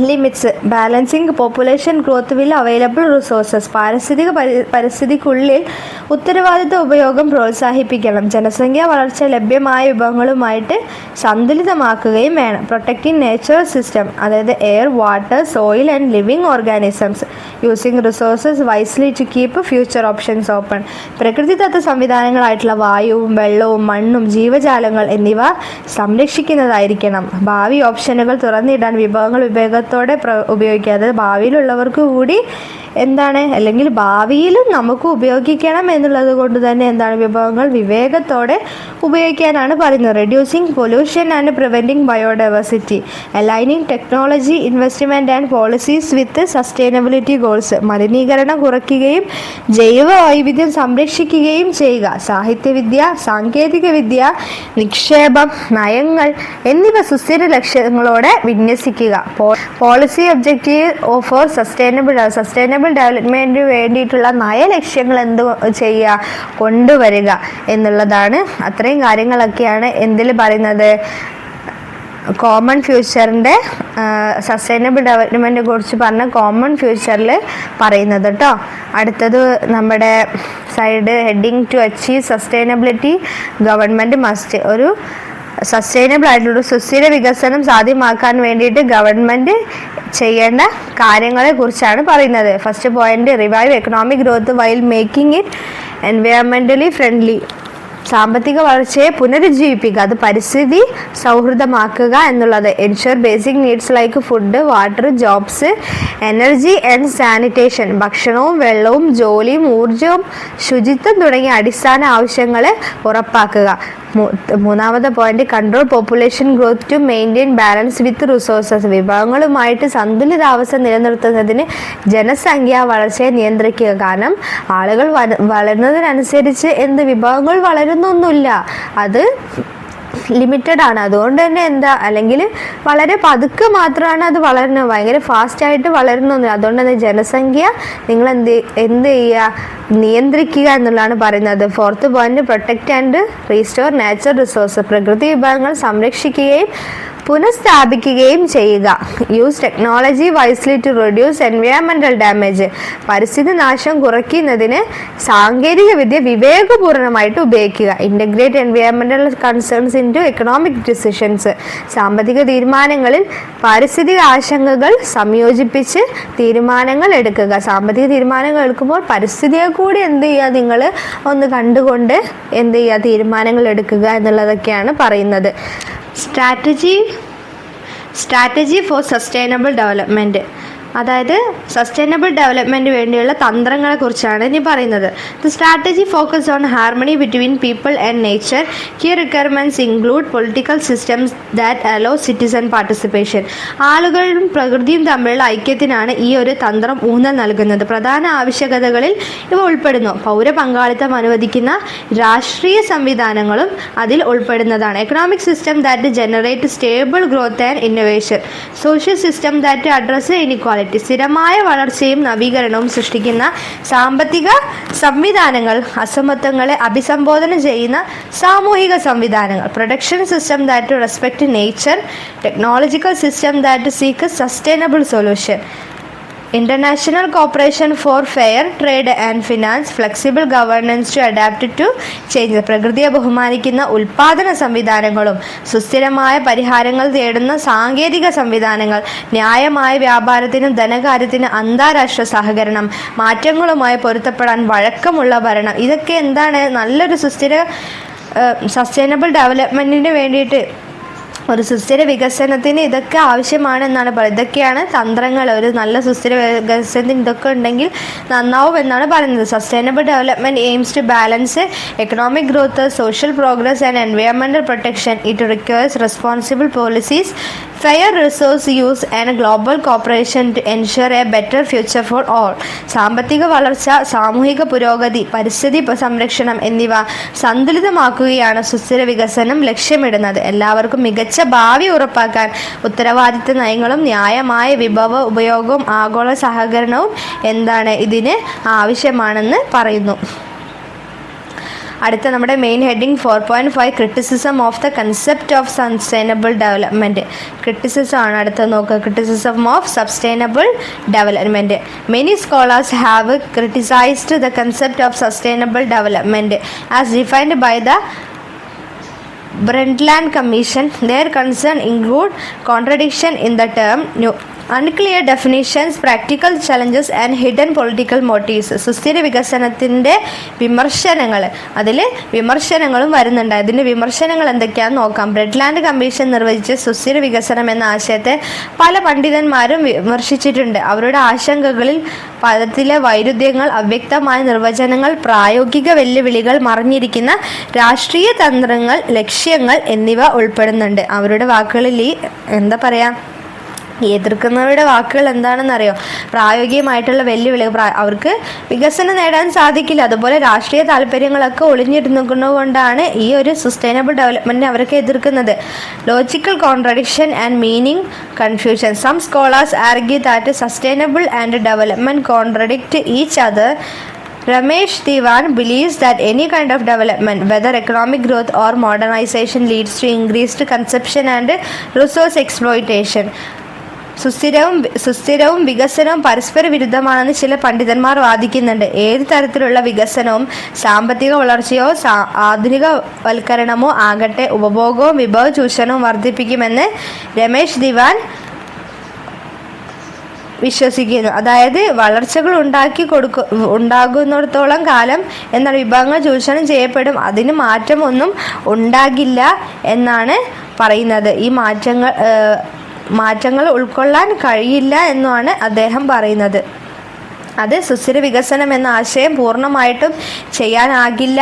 limits. Balancing population growth with available resources. പരിസ്ഥിതിക്കുള്ളിൽ ഉത്തരവാദിത്ത ഉപയോഗം പ്രോത്സാഹിപ്പിക്കണം. ജനസംഖ്യാ വളർച്ച ലഭ്യമായ വിഭവങ്ങളുമായിട്ട് സന്തുലിതമാക്കുകയും വേണം. പ്രൊട്ടക്റ്റിംഗ് നേച്ചുറൽ സിസ്റ്റം, അതായത് air, water, soil and living organisms. Using resources wisely to keep future options open. പ്രകൃതിദത്ത സംവിധാനങ്ങളായിട്ടുള്ള വായുവും വെള്ളവും മണ്ണും ജീവജാലങ്ങൾ എന്നിവ സംരക്ഷിക്കുന്നതായിരിക്കണം. ഭാവി ഓപ്ഷനുകൾ തുറന്നിടാൻ വിഭവങ്ങൾ വിവേകത്തോടെ ഉപയോഗിക്കുക. അതായത് ഭാവിയിലുള്ളവർക്ക് കൂടി എന്താണ്, അല്ലെങ്കിൽ ഭാവിയിലും നമുക്ക് ഉപയോഗിക്കണം എന്നുള്ളത് കൊണ്ട് തന്നെ എന്താണ്, വിഭവങ്ങൾ വിവേകത്തോടെ ഉപയോഗിക്കാനാണ് പറയുന്നത്. Reducing pollution and preventing biodiversity. Aligning technology investment and policies with sustainability goals. മലിനീകരണം കുറയ്ക്കുകയും ജൈവ വൈവിധ്യം സംരക്ഷിക്കുകയും ചെയ്യുക. സാഹിത്യവിദ്യ, സാങ്കേതികവിദ്യ, നിക്ഷേപം, നയങ്ങൾ എന്നിവ സുസ്ഥിര ലക്ഷ്യങ്ങളോടെ വിന്യസിക്കുക. പോളിസി ഒബ്ജക്റ്റീവ് ഫോർ സസ്റ്റൈനബിൾ ഡെവലപ്മെൻറ്റിന് വേണ്ടിയിട്ടുള്ള നയലക്ഷ്യങ്ങൾ എന്ത് ചെയ്യുക, കൊണ്ടുവരിക എന്നുള്ളതാണ്. അത്രയും കാര്യങ്ങളൊക്കെയാണ് എന്തിൽ പറയുന്നത്, കോമൺ ഫ്യൂച്ചറിൻ്റെ സസ്റ്റൈനബിൾ ഡെവലപ്മെൻറ്റിനെ കുറിച്ച് പറഞ്ഞ കോമൺ ഫ്യൂച്ചറിൽ പറയുന്നത് കേട്ടോ. അടുത്തത് നമ്മുടെ side heading to achieve sustainability government must, ഒരു സസ്റ്റൈനബിൾ ആയിട്ടുള്ള സുസ്ഥിര വികസനം സാധ്യമാക്കാൻ വേണ്ടിയിട്ട് ഗവൺമെൻറ് ചെയ്യേണ്ട കാര്യങ്ങളെ കുറിച്ചാണ് പറയുന്നത്. First point, revive economic growth while making it എൻവയോൺമെൻ്റലി ഫ്രണ്ട്ലി. സാമ്പത്തിക വളർച്ചയെ പുനരുജ്ജീവിപ്പിക്കുക, അത് പരിസ്ഥിതി സൗഹൃദമാക്കുക എന്നുള്ളത്. Ensure basic needs like food, water, jobs, energy and sanitation, ഭക്ഷണവും വെള്ളവും ജോലിയും ഊർജവും ശുചിത്വം തുടങ്ങിയ അടിസ്ഥാന ആവശ്യങ്ങൾ ഉറപ്പാക്കുക. മൂന്നാമത്തെ point, control population growth to maintain balance with resources, വിഭവങ്ങളുമായിട്ട് സന്തുലിതാവസ്ഥ നിലനിർത്തുന്നതിന് ജനസംഖ്യാ വളർച്ചയെ നിയന്ത്രിക്കുക. കാരണം ആളുകൾ വളരുന്നതിനനുസരിച്ച് വിഭവങ്ങൾ വളരുന്നൊന്നുമില്ല, അത് ലിമിറ്റഡ് ആണ്. അതുകൊണ്ട് തന്നെ അല്ലെങ്കിൽ വളരെ പതുക്കെ മാത്രമാണ് അത് വളരുന്നത്, ഭയങ്കര ഫാസ്റ്റായിട്ട് വളരുന്നൊന്നുമില്ല. അതുകൊണ്ട് തന്നെ ജനസംഖ്യ നിങ്ങൾ എന്ത് ചെയ്യുക, നിയന്ത്രിക്കുക എന്നുള്ളതാണ് പറയുന്നത്. Fourth point, protect and restore natural resource, പ്രകൃതി വിഭവങ്ങൾ സംരക്ഷിക്കുകയും പുനഃസ്ഥാപിക്കുകയും ചെയ്യുക. Use technology wisely to reduce എൻവയോൺമെന്റൽ ഡാമേജ്, പരിസ്ഥിതി നാശം കുറയ്ക്കുന്നതിന് സാങ്കേതിക വിദ്യ വിവേകപൂർണമായിട്ട് ഉപയോഗിക്കുക. ഇന്റഗ്രേറ്റ് എൻവയോൺമെന്റൽ concerns into economic decisions, സാമ്പത്തിക തീരുമാനങ്ങളിൽ പാരിസ്ഥിതിക ആശങ്കകൾ സംയോജിപ്പിച്ച് തീരുമാനങ്ങൾ എടുക്കുക. സാമ്പത്തിക തീരുമാനങ്ങൾ എടുക്കുമ്പോൾ പരിസ്ഥിതിയെ കൂടി നിങ്ങൾ ഒന്ന് കണ്ടുകൊണ്ട് തീരുമാനങ്ങൾ എടുക്കുക എന്നുള്ളതൊക്കെയാണ് പറയുന്നത്. സ്ട്രാറ്റജി ഫോർ സസ്റ്റൈനബിൾ ഡെവലപ്മെൻറ്റ്, അതായത് സസ്റ്റൈനബിൾ ഡെവലപ്മെൻറ്റ് വേണ്ടിയുള്ള തന്ത്രങ്ങളെ കുറിച്ചാണ് ഇനി പറയുന്നത്. The strategy focus on harmony between people and nature. Key requirements include political systems that allow citizen participation. ആളുകളും പ്രകൃതിയും തമ്മിലുള്ള ഐക്യത്തിനാണ് ഈ ഒരു തന്ത്രം ഊന്നൽ നൽകുന്നത്. പ്രധാന ആവശ്യകതകളിൽ ഇവ ഉൾപ്പെടുന്നു. പൗര പങ്കാളിത്തം അനുവദിക്കുന്ന രാഷ്ട്രീയ സംവിധാനങ്ങളും അതിൽ ഉൾപ്പെടുന്നതാണ്. Economic system that generate stable growth and innovation. Social system that address inequality. സ്ഥിരമായ വളർച്ചയും നവീകരണവും സൃഷ്ടിക്കുന്ന സാമ്പത്തിക സംവിധാനങ്ങൾ. അസമത്വങ്ങളെ അഭിസംബോധന ചെയ്യുന്ന സാമൂഹിക സംവിധാനങ്ങൾ. Production system that respect nature. Technological system that seek sustainable solution. International cooperation for fair trade and finance. Flexible governance to adapt to change. പ്രകൃതിയെ ബഹുമാനിക്കുന്ന ഉൽപാദന സംവിധാനങ്ങളും സുസ്ഥിരമായ പരിഹാരങ്ങൾ തേടുന്ന സാങ്കേതിക സംവിധാനങ്ങൾ. ന്യായമായ വ്യാപാരത്തിനും ധനകാര്യത്തിനും അന്താരാഷ്ട്ര സഹകരണം. മാറ്റങ്ങളുമായി പൊരുത്തപ്പെടാൻ വഴക്കമുള്ള ഭരണം. ഇതൊക്കെ നല്ലൊരു സസ്റ്റൈനബിൾ ഡെവലപ്മെൻറ്റിന് വേണ്ടിയിട്ട്, ഒരു സുസ്ഥിര വികസനത്തിന് ഇതൊക്കെ ആവശ്യമാണെന്നാണ് പറയുന്നത്. ഇതൊക്കെയാണ് തന്ത്രങ്ങൾ. ഒരു നല്ല സുസ്ഥിര വികസനത്തിന് ഇതൊക്കെ ഉണ്ടെങ്കിൽ നന്നാവും എന്നാണ് പറയുന്നത്. Sustainable development aims to balance economic growth, social progress and environmental protection. It requires responsible policies, fair resource use and global cooperation to ensure a better future for all. സാമ്പത്തിക വളർച്ച, സാമൂഹിക പുരോഗതി, പരിസ്ഥിതി സംരക്ഷണം എന്നിവ സന്തുലിതമാക്കുകയാണ് സുസ്ഥിര വികസനം ലക്ഷ്യമിടുന്നത്. എല്ലാവർക്കും മികച്ച ഭാവി ഉറപ്പാക്കാൻ ഉത്തരവാദിത്ത നയങ്ങളും ന്യായമായ വിഭവ ഉപയോഗവും ആഗോള സഹകരണവും ഇതിന് ആവശ്യമാണെന്ന് പറയുന്നു. അടുത്ത നമ്മുടെ main heading 4.5, criticism of the concept of sustainable development. Criticism ആണ് അടുത്ത നോക്കുക. Criticism of sustainable development. Many scholars have criticised the concept of sustainable development as defined by the Brundtland Commission. Their concern include contradiction in the term, unclear definitions, practical challenges and hidden political motives. സുസ്ഥിര വികസനത്തിൻ്റെ വിമർശനങ്ങളും വരുന്നുണ്ട്. അതിൻ്റെ വിമർശനങ്ങൾ എന്തൊക്കെയാണെന്ന് നോക്കാം. ബ്രണ്ട്ലാൻഡ് കമ്മീഷൻ നിർവചിച്ച സുസ്ഥിര വികസനം എന്ന ആശയത്തെ പല പണ്ഡിതന്മാരും വിമർശിച്ചിട്ടുണ്ട്. അവരുടെ ആശങ്കകളിൽ പദത്തിലെ വൈരുദ്ധ്യങ്ങൾ, അവ്യക്തമായ നിർവചനങ്ങൾ, പ്രായോഗിക വെല്ലുവിളികൾ, മറിഞ്ഞിരിക്കുന്ന രാഷ്ട്രീയ തന്ത്രങ്ങൾ, ലക്ഷ്യങ്ങൾ എന്നിവ ഉൾപ്പെടുന്നുണ്ട്. അവരുടെ വാക്കുകളിൽ എതിർക്കുന്നവരുടെ വാക്കുകൾ എന്താണെന്നറിയോ? പ്രായോഗികമായിട്ടുള്ള വെല്ലുവിളികൾ, അവർക്ക് വികസനം നേടാൻ സാധിക്കില്ല. അതുപോലെ രാഷ്ട്രീയ താല്പര്യങ്ങളൊക്കെ ഒളിഞ്ഞിരുന്നുകൊണ്ടാണ് ഈ ഒരു സസ്റ്റൈനബിൾ ഡെവലപ്മെൻറ്റിനെ അവരൊക്കെ എതിർക്കുന്നത്. Logical contradiction and meaning confusion. Some scholars argue that sustainable and development contradict each other. Ramesh Diwan believes that any kind of development, whether economic growth or modernization, leads to increased consumption and resource exploitation. സുസ്ഥിരവും വികസനവും പരസ്പര വിരുദ്ധമാണെന്ന് ചില പണ്ഡിതന്മാർ വാദിക്കുന്നുണ്ട്. ഏത് തരത്തിലുള്ള വികസനവും സാമ്പത്തിക വളർച്ചയോ ആധുനികവൽക്കരണമോ ആകട്ടെ ഉപഭോഗവും വിഭവ ചൂഷണവും വർദ്ധിപ്പിക്കുമെന്ന് രമേശ് ദിവാൻ വിശ്വസിക്കുന്നു. അതായത് വളർച്ചകൾ ഉണ്ടാകുന്നിടത്തോളം കാലം എന്നാൽ വിഭവങ്ങൾ ചൂഷണം ചെയ്യപ്പെടും, അതിന് മാറ്റമൊന്നും ഉണ്ടാകില്ല എന്നാണ് പറയുന്നത്. ഈ മാറ്റങ്ങൾ ഉൾക്കൊള്ളാൻ കഴിയില്ല എന്നാണ് അദ്ദേഹം പറയുന്നത്. അത് സുസ്ഥിര വികസനം എന്ന ആശയം പൂർണ്ണമായിട്ടും ചെയ്യാനാകില്ല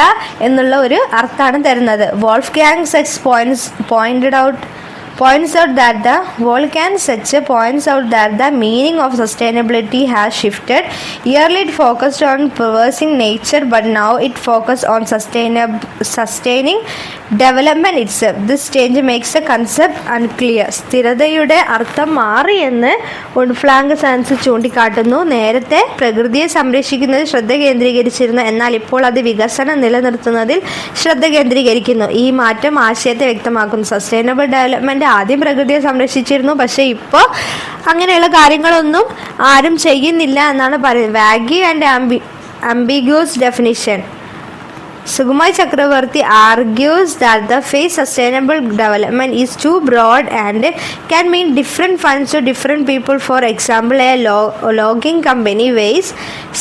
എന്നുള്ള ഒരു അർത്ഥമാണ് തരുന്നത്. Wolfgang such points out that the meaning of sustainability has shifted. Earlier it focused on preserving nature, but now it focuses on sustaining development itself. This change makes the concept unclear. സ്ഥിരതയുടെ അർത്ഥം മാറിയെന്ന് വോൾഫ്ഗാങ് സയൻസ് ചൂണ്ടിക്കാട്ടുന്നു. നേരത്തെ പ്രകൃതിയെ സംരക്ഷിക്കുന്നതിൽ ശ്രദ്ധ കേന്ദ്രീകരിച്ചിരുന്നു, എന്നാൽ ഇപ്പോൾ അത് വികസനം നിലനിർത്തുന്നതിൽ ശ്രദ്ധ കേന്ദ്രീകരിക്കുന്നു. ഈ മാറ്റം ആശയത്തെ വ്യക്തമാക്കുന്നു. സസ്റ്റൈനബിൾ ഡെവലപ്മെന്റ് ആദ്യം പ്രകൃതിയെ സംരക്ഷിച്ചിരുന്നു, പക്ഷേ ഇപ്പോൾ അങ്ങനെയുള്ള കാര്യങ്ങളൊന്നും ആരും ചെയ്യുന്നില്ല എന്നാണ് പറയുന്നത്. Vague and ambiguous definition. Sukumai Chakravarti argues that the phrase sustainable development is too broad and can mean different funds to different people. For example, a logging company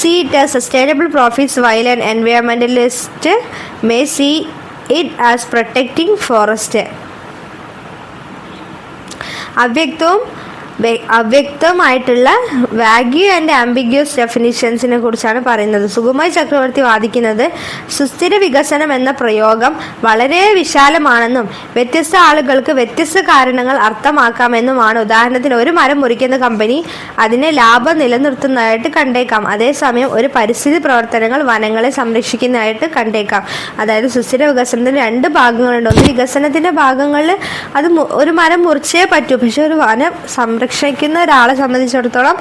see it as sustainable profits, while an environmentalist may see it as protecting forest. അവ്യക്തമായിട്ടുള്ള വാഗ്യൂ ആൻഡ് ആംബിഗ്യൂസ് ഡെഫിനിഷൻസിനെ കുറിച്ചാണ് പറയുന്നത്. സുകുമായ് ചക്രവർത്തി വാദിക്കുന്നത് സുസ്ഥിര വികസനം എന്ന പ്രയോഗം വളരെ വിശാലമാണെന്നും വ്യത്യസ്ത ആളുകൾക്ക് വ്യത്യസ്ത കാരണങ്ങൾ അർത്ഥമാക്കാമെന്നുമാണ്. ഉദാഹരണത്തിന്, ഒരു മരം മുറിക്കുന്ന കമ്പനി അതിനെ ലാഭം നിലനിർത്തുന്നതായിട്ട് കണ്ടേക്കാം, അതേസമയം ഒരു പരിസ്ഥിതി പ്രവർത്തനങ്ങൾ വനങ്ങളെ സംരക്ഷിക്കുന്നതായിട്ട് കണ്ടേക്കാം. അതായത് സുസ്ഥിര വികസനത്തിന് രണ്ട് ഭാഗങ്ങളുണ്ട്. ഒന്ന് വികസനത്തിന്റെ ഭാഗങ്ങളിൽ അത് ഒരു മരം മുറിച്ചേ പറ്റൂ, പക്ഷെ ഒരു വനം സംരക്ഷിക്കുന്ന ഒരാളെ സംബന്ധിച്ചിടത്തോളം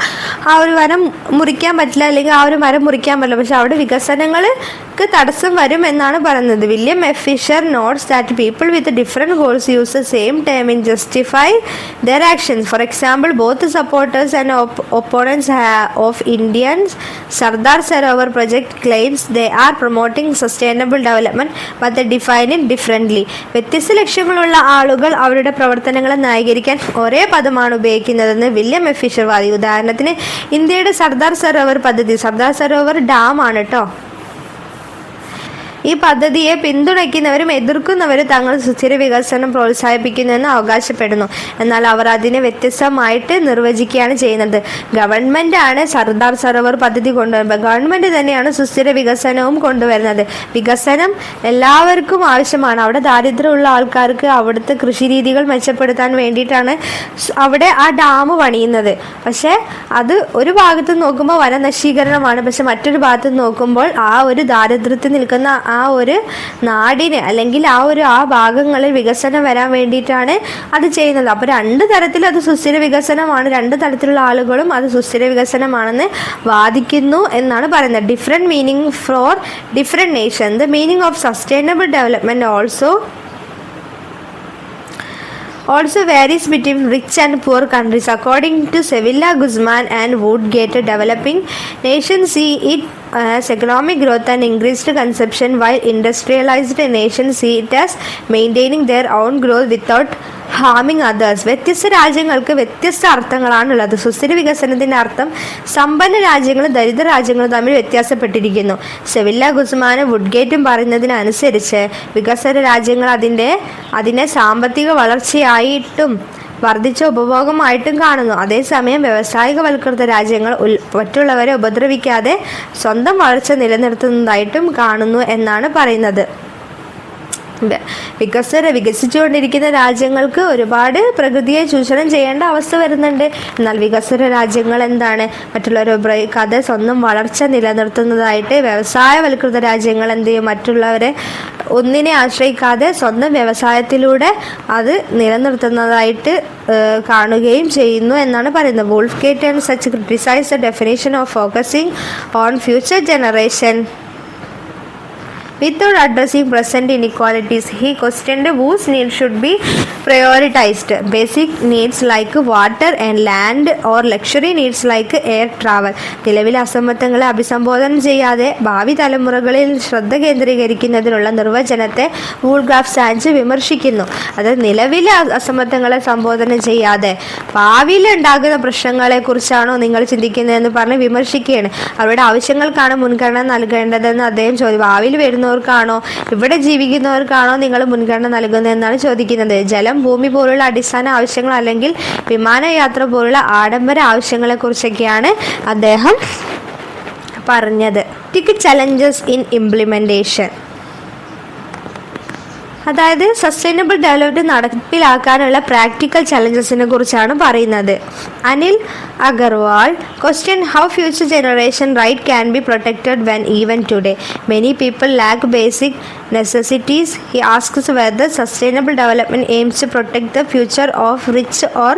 ആ ഒരു വനം മുറിക്കാൻ പറ്റില്ല, അല്ലെങ്കിൽ ആ ഒരു മരം മുറിക്കാൻ പറ്റില്ല, പക്ഷെ അവിടെ വികസനങ്ങൾക്ക് തടസ്സം വരും എന്നാണ് പറയുന്നത്. William F Fisher notes that people with different goals use the same term in justify their actions. For example, both supporters and opponents of Indians Sardar Sarovar project claims they are promoting sustainable development but they define it differently. വ്യത്യസ്ത ലക്ഷ്യങ്ങളുള്ള ആളുകൾ അവരുടെ പ്രവർത്തനങ്ങളെ ന്യായീകരിക്കാൻ ഒരേ പദമാണ് ഉപയോഗിക്കുന്നതെന്ന് വില്യം എഫ് ഫിഷർ വാദി. ഉദാഹരണത്തിന്, ഇന്ത്യയുടെ സർദാർ സരോവർ പദ്ധതി, സർദാർ സരോവർ ഡാം ആണ് കേട്ടോ. ഈ പദ്ധതിയെ പിന്തുണയ്ക്കുന്നവരും എതിർക്കുന്നവരും തങ്ങൾ സുസ്ഥിര വികസനം പ്രോത്സാഹിപ്പിക്കുന്നുവെന്ന് അവകാശപ്പെടുന്നു. എന്നാൽ അവർ അതിനെ വ്യത്യസ്തമായിട്ട് നിർവചിക്കുകയാണ് ചെയ്യുന്നത്. ഗവൺമെന്റ് ആണ് സർദാർ സരോവർ പദ്ധതി കൊണ്ടുവരുന്നത്, ഗവൺമെന്റ് തന്നെയാണ് സുസ്ഥിര വികസനവും കൊണ്ടുവരുന്നത്. വികസനം എല്ലാവർക്കും ആവശ്യമാണ്. അവിടെ ദാരിദ്ര്യമുള്ള ആൾക്കാർക്ക് അവിടുത്തെ കൃഷി രീതികൾ മെച്ചപ്പെടുത്താൻ വേണ്ടിയിട്ടാണ് അവിടെ ആ ഡാം പണിയുന്നത്. പക്ഷേ അത് ഒരു ഭാഗത്ത് നോക്കുമ്പോൾ വനനശീകരണമാണ്, പക്ഷെ മറ്റൊരു ഭാഗത്ത് നോക്കുമ്പോൾ ആ ഒരു ദാരിദ്ര്യത്തിൽ നിൽക്കുന്ന ആ ഒരു നാടിന് അല്ലെങ്കിൽ ആ ഭാഗങ്ങളിൽ വികസനം വരാൻ വേണ്ടിയിട്ടാണ് അത് ചെയ്യുന്നത്. അപ്പോൾ രണ്ട് തരത്തിൽ അത് സുസ്ഥിര വികസനമാണ്, രണ്ട് തരത്തിലുള്ള ആളുകളും അത് സുസ്ഥിര വികസനമാണെന്ന് വാദിക്കുന്നു എന്നാണ് പറയുന്നത്. Different meaning for different nation. The meaning of sustainable development also varies between rich and poor countries. According to Sevilla Guzman and Woodgate, developing nations see it as economic growth and increased consumption, while industrialized nations see it as maintaining their own growth without harming others. വ്യത്യസ്ത രാജ്യങ്ങൾക്ക് വ്യത്യസ്ത അർത്ഥങ്ങളാണുള്ളത്. സുസ്ഥിര വികസനത്തിൻ്റെ അർത്ഥം സമ്പന്ന രാജ്യങ്ങളും ദരിദ്ര രാജ്യങ്ങളും തമ്മിൽ വ്യത്യാസപ്പെട്ടിരിക്കുന്നു. സെവില്ല ഗുസ്മാനും വുഡ്ഗേറ്റും പറയുന്നതിനനുസരിച്ച് വികസന രാജ്യങ്ങൾ അതിനെ സാമ്പത്തിക വളർച്ചയായിട്ടും വർദ്ധിച്ച ഉപഭോഗമായിട്ടും കാണുന്നു. അതേസമയം വ്യവസായികവൽകൃത രാജ്യങ്ങൾ മറ്റുള്ളവരെ ഉപദ്രവിക്കാതെ സ്വന്തം വളർച്ച നിലനിർത്തുന്നതായിട്ടും കാണുന്നു എന്നാണ് പറയുന്നത്. വികസിച്ചുകൊണ്ടിരിക്കുന്ന രാജ്യങ്ങൾക്ക് ഒരുപാട് പ്രകൃതിയെ ചൂഷണം ചെയ്യേണ്ട അവസ്ഥ വരുന്നുണ്ട്. എന്നാൽ വികസ്വര രാജ്യങ്ങൾ എന്താണ്, മറ്റുള്ളവരെ ഉപയോഗിക്കാതെ സ്വന്തം വളർച്ച നിലനിർത്തുന്നതായിട്ട്, വ്യവസായവൽകൃത രാജ്യങ്ങൾ എന്ത് ചെയ്യും, മറ്റുള്ളവരെ ഒന്നിനെ ആശ്രയിക്കാതെ സ്വന്തം വ്യവസായത്തിലൂടെ അത് നിലനിർത്തുന്നതായിട്ട് കാണുകയും ചെയ്യുന്നു എന്നാണ് പറയുന്നത്. Wolfgang and Sachs criticise the definition of focusing on future generation. Without addressing present inequalities, he questioned whose needs should be prioritized. Basic needs like water and land or luxury needs like air travel. നിലവിലെ അസമത്വങ്ങളെ അഭിസംബോധന ചെയ്യാതെ ഭാവി തലമുറകളിൽ ശ്രദ്ധ കേന്ദ്രീകരിക്കുന്നതിനുള്ള നിർവചനത്തെ വൂൾഗ്രാഫ് സാഞ്ച് വിമർശിക്കുന്നു. അതായത് നിലവിലെ അസമത്വങ്ങളെ സംബോധന ചെയ്യാതെ ഭാവിയിൽ ഉണ്ടാകുന്ന പ്രശ്നങ്ങളെ കുറിച്ചാണോ നിങ്ങൾ ചിന്തിക്കുന്നതെന്ന് പറഞ്ഞ് വിമർശിക്കുകയാണ്. അവരുടെ ആവശ്യങ്ങൾക്കാണ് മുൻഗണന നൽകേണ്ടതെന്ന് അദ്ദേഹം ചോദിച്ചു. ഭാവിയിൽ വരുന്നവർക്കാണോ, ഇവിടെ ജീവിക്കുന്നവർക്കാണോ നിങ്ങൾ മുൻഗണന നൽകുന്നതെന്നാണ് ചോദിക്കുന്നത്. ജലം, ഭൂമി പോലുള്ള അടിസ്ഥാന ആവശ്യങ്ങൾ അല്ലെങ്കിൽ വിമാനയാത്ര പോലുള്ള ആഡംബര ആവശ്യങ്ങളെ കുറിച്ചൊക്കെയാണ് അദ്ദേഹം പറഞ്ഞത്. ചലഞ്ചസ് ഇൻ ഇംപ്ലിമെന്റേഷൻ, അതായത് സസ്റ്റൈനബിൾ ഡെവലപ്മെന്റ് നടപ്പിലാക്കാനുള്ള പ്രാക്ടിക്കൽ ചലഞ്ചസിനെ കുറിച്ചാണ് പറയുന്നത്. Anil Agarwal question how future generation right can be protected when even today many people lack basic necessities. He asks whether sustainable development aims to protect the future of rich or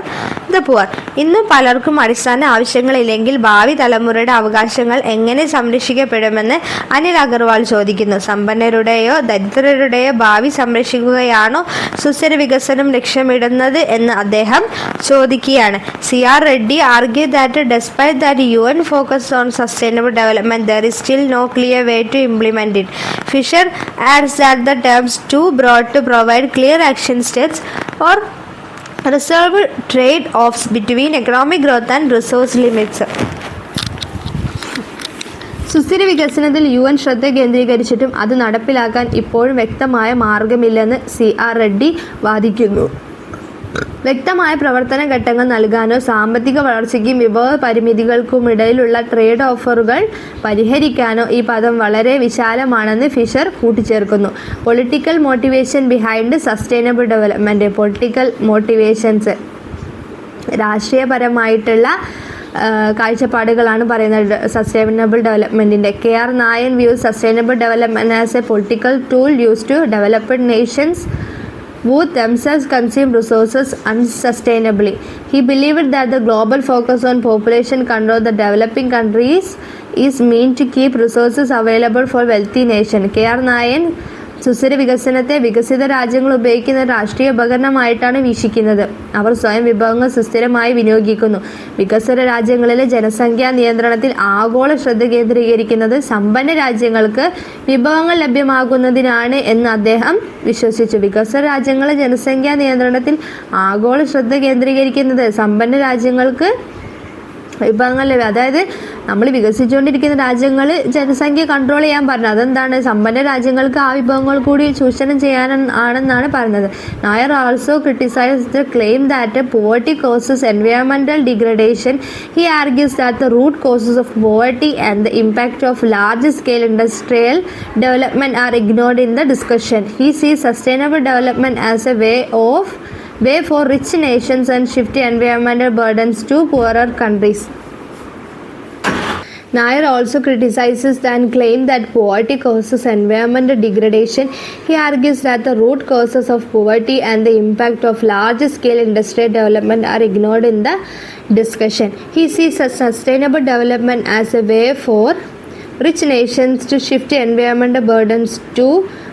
the poor. ഇന്ന് പലർക്കും അടിസ്ഥാന ആവശ്യങ്ങളില്ലെങ്കിൽ ഭാവി തലമുറയുടെ അവകാശങ്ങൾ എങ്ങനെ സംരക്ഷിക്കപ്പെടുമെന്ന് അനിൽ അഗർവാൾ ചോദിക്കുന്നു. സമ്പന്നരുടെയോ ദരിദ്രരുടെയോ ഭാവി സംരക്ഷിക്കുകയാണോ സുസ്ഥിര വികസനം ലക്ഷ്യമിടുന്നത് എന്ന് അദ്ദേഹം ചോദിക്കുകയാണ്. CR Reddy argued that despite that UN focus on sustainable development, there is still no clear way to implement it. Fisher adds that the terms too broad to provide clear action steps or reserve trade-offs between economic growth and resource limits. സുസ്ഥിര വികസനത്തിൽ UN ശ്രദ്ധ കേന്ദ്രീകരിച്ചിട്ടും അത് നടപ്പിലാക്കാൻ ഇപ്പോഴും വ്യക്തമായ മാർഗമില്ലെന്ന് CR Reddy വാദിക്കുന്നു. വ്യക്തമായ പ്രവർത്തന ഘട്ടങ്ങൾ നൽകാനോ സാമ്പത്തിക വളർച്ചയ്ക്കും വിഭവ പരിമിതികൾക്കുമിടയിലുള്ള ട്രേഡ് ഓഫറുകൾ പരിഹരിക്കാനോ ഈ പദം വളരെ വിശാലമാണെന്ന് ഫിഷർ കൂട്ടിച്ചേർക്കുന്നു. Political motivation behind sustainable development. Political motivations, രാഷ്ട്രീയപരമായിട്ടുള്ള കാഴ്ചപ്പാടുകളാണ് പറയുന്നത് സസ്റ്റൈനബിൾ ഡെവലപ്മെൻറ്റിൻ്റെ. KR Nair views sustainable development as a political tool use to developed nations who themselves consume resources unsustainably. He believed that the global focus on population control the developing countries is meant to keep resources available for wealthy nations. KR നായൻ സുസ്ഥിര വികസനത്തെ വികസിത രാജ്യങ്ങൾ ഉപയോഗിക്കുന്ന രാഷ്ട്രീയ ഉപകരണമായിട്ടാണ് വീക്ഷിക്കുന്നത്. അവർ സ്വയം വിഭവങ്ങൾ സുസ്ഥിരമായി വിനിയോഗിക്കുന്നു. വികസ്വര രാജ്യങ്ങളിലെ ജനസംഖ്യാ നിയന്ത്രണത്തിൽ ആഗോള ശ്രദ്ധ കേന്ദ്രീകരിക്കുന്നത് സമ്പന്ന രാജ്യങ്ങൾക്ക് വിഭവങ്ങൾ ലഭ്യമാകുന്നതിനാണ് എന്ന് അദ്ദേഹം വിശ്വസിച്ചു. വികസ്വര രാജ്യങ്ങളിലെ ജനസംഖ്യാ നിയന്ത്രണത്തിൽ ആഗോള ശ്രദ്ധ കേന്ദ്രീകരിക്കുന്നത് സമ്പന്ന രാജ്യങ്ങൾക്ക് വിഭവങ്ങൾ ലഭ്യം, അതായത് നമ്മൾ വികസിച്ചുകൊണ്ടിരിക്കുന്ന രാജ്യങ്ങൾ ജനസംഖ്യ കൺട്രോൾ ചെയ്യാൻ പറഞ്ഞു. അതെന്താണ്, സമ്പന്ന രാജ്യങ്ങൾക്ക് ആ വിഭവങ്ങൾ കൂടി ചൂഷണം ചെയ്യാനാണെന്നാണ് പറയുന്നത്. Nair also criticise the claim that poverty causes എൻവയോൺമെന്റൽ degradation. He argues that the root causes of poverty and the impact of large scale industrial development are ignored in the discussion. He sees sustainable development as a way for rich nations and shift environmental burdens to poorer countries. Nair also criticizes and claims that poverty causes environmental degradation. He argues that the root causes of poverty and the impact of large-scale industrial development are ignored in the discussion. He sees sustainable development as a way for rich nations to shift environmental burdens to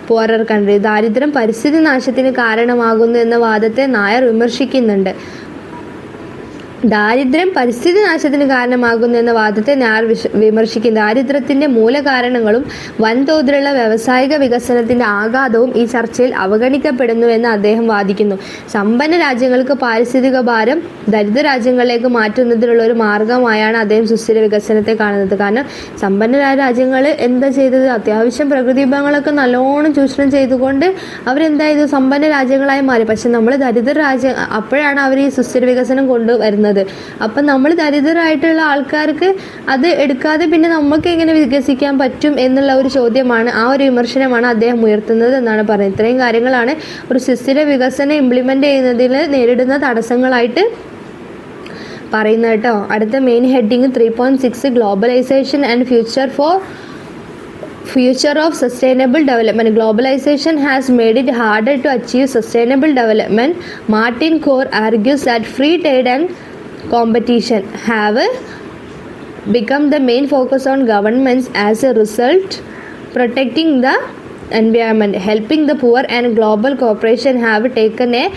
poorer countries. ദാരിദ്ര്യം പരിസ്ഥിതി നാശത്തിന് കാരണമാകുന്നു എന്ന വാദത്തെ നായർ വിമർശിക്കുന്നുണ്ട്. ദാരിദ്ര്യം പരിസ്ഥിതി നാശത്തിന് കാരണമാകുന്നു എന്ന വാദത്തെ നായർ വിമർശിക്കുന്നു. ദാരിദ്ര്യത്തിന്റെ മൂലകാരണങ്ങളും വൻതോതിലുള്ള വ്യാവസായിക വികസനത്തിന്റെ ആഘാതവും ഈ ചർച്ചയിൽ അവഗണിക്കപ്പെടുന്നുവെന്ന് അദ്ദേഹം വാദിക്കുന്നു. സമ്പന്ന രാജ്യങ്ങൾക്ക് പാരിസ്ഥിതിക ഭാരം ദരിദ്ര രാജ്യങ്ങളിലേക്ക് മാറ്റുന്നതിനുള്ള ഒരു മാർഗമായാണ് അദ്ദേഹം സുസ്ഥിര വികസനത്തെ കാണുന്നത്. കാരണം സമ്പന്നരായ രാജ്യങ്ങൾ എന്താ ചെയ്തത്, അത്യാവശ്യം പ്രകൃതി വിഭവങ്ങളൊക്കെ നല്ലോണം ചൂഷണം ചെയ്തുകൊണ്ട് അവരെന്തായത് സമ്പന്ന രാജ്യങ്ങളായി മാറി. പക്ഷെ നമ്മൾ ദരിദ്ര രാജ്യം, അപ്പോഴാണ് അവർ ഈ സുസ്ഥിര വികസനം കൊണ്ടുവരുന്നത്. എടുക്കുന്നത്. അപ്പം നമ്മൾ ദരിദ്രരായിട്ടുള്ള ആൾക്കാർക്ക് അത് എടുക്കാതെ പിന്നെ നമുക്ക് എങ്ങനെ വികസിക്കാൻ പറ്റും എന്നുള്ള ഒരു ചോദ്യമാണ്, ആ ഒരു വിമർശനമാണ് അദ്ദേഹം ഉയർത്തുന്നത് എന്നാണ് പറയുന്നത്. ഇത്രയും കാര്യങ്ങളാണ് ഒരു സുസ്ഥിര വികസനം ഇംപ്ലിമെൻ്റ് ചെയ്യുന്നതിൽ നേരിടുന്ന തടസ്സങ്ങളായിട്ട് പറയുന്നത് കേട്ടോ. അടുത്ത main heading 3.6 globalisation and future of sustainable development. Globalization has made it harder to achieve sustainable development. Martin Core argues that free trade and competition have become the main focus on governments. As a result, protecting the environment, helping the poor and global cooperation have taken a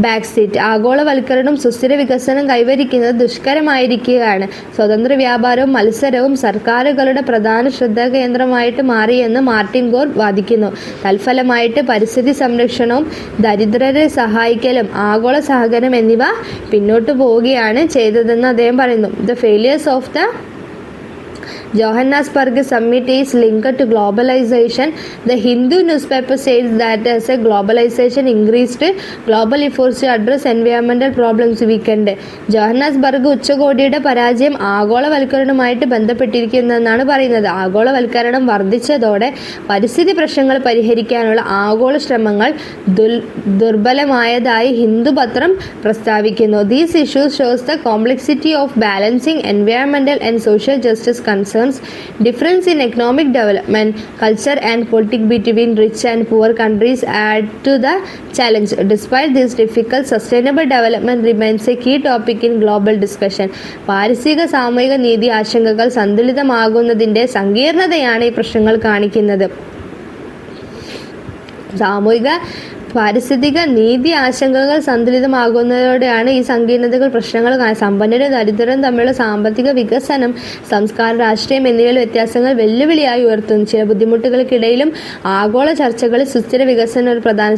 back seat. ആഗോളവൽക്കരണം സുസ്ഥിര വികസനം കൈവരിക്കുന്നത് ദുഷ്കരമായിരിക്കുകയാണ്. സ്വതന്ത്ര വ്യാപാരവും മത്സരവും സർക്കാരുകളുടെ പ്രധാന ശ്രദ്ധാകേന്ദ്രമായിട്ട് മാറിയെന്ന് മാർട്ടിൻ ഗോർ വാദിക്കുന്നു. തൽഫലമായിട്ട് പരിസ്ഥിതി സംരക്ഷണവും ദരിദ്രരെ സഹായിക്കലും ആഗോള സഹകരണം എന്നിവ പിന്നോട്ട് പോവുകയാണ് ചെയ്തതെന്ന് അദ്ദേഹം പറയുന്നു. The failures of the Johannesburg summit is linked to globalization. The Hindu newspaper says that as a globalization increased, global efforts to address environmental problems weakened. Johannesburg ഉച്ചകോടിയുടെ പരാജയം ആഗോളവൽക്കരണവുമായിട്ട് ബന്ധപ്പെട്ടിരിക്കുന്നതെന്നാണ് പറയുന്നത്. ആഗോളവൽക്കരണം വർദ്ധിച്ചതോടെ പരിസ്ഥിതി പ്രശ്നങ്ങൾ പരിഹരിക്കാനുള്ള ആഗോള ശ്രമങ്ങൾ ദുർബലമായതായി ഹിന്ദു പത്രം പ്രസ്താവിക്കുന്നു. These issues shows the complexity of balancing environmental and social justice concerns. Difference in economic development, culture and politics between rich and poor countries add to the challenge. Despite this difficult, sustainable development remains a key topic in global discussion. പാരിസ്ഥിതിക സാമൂഹിക നീതി ആശങ്കകൾ സന്തുലിതമാകുന്നതിൻ്റെ സങ്കീർണതയാണ് ഈ പ്രശ്നങ്ങൾ കാണിക്കുന്നത്. പാരിസ്ഥിതിക നീതി ആശങ്കകൾ സന്തുലിതമാകുന്നതോടെയാണ് ഈ സങ്കീർണതകൾ പ്രശ്നങ്ങൾ. സമ്പന്നരും ദരിദ്രരും തമ്മിലുള്ള സാമ്പത്തിക വികസനം, സംസ്കാരം, രാഷ്ട്രീയം എന്നിവയിലെ വ്യത്യാസങ്ങൾ വെല്ലുവിളിയായി ഉയർത്തുന്നു. ചില ബുദ്ധിമുട്ടുകൾക്കിടയിലും ആഗോള ചർച്ചകളിൽ സുസ്ഥിര വികസനം ഒരു പ്രധാന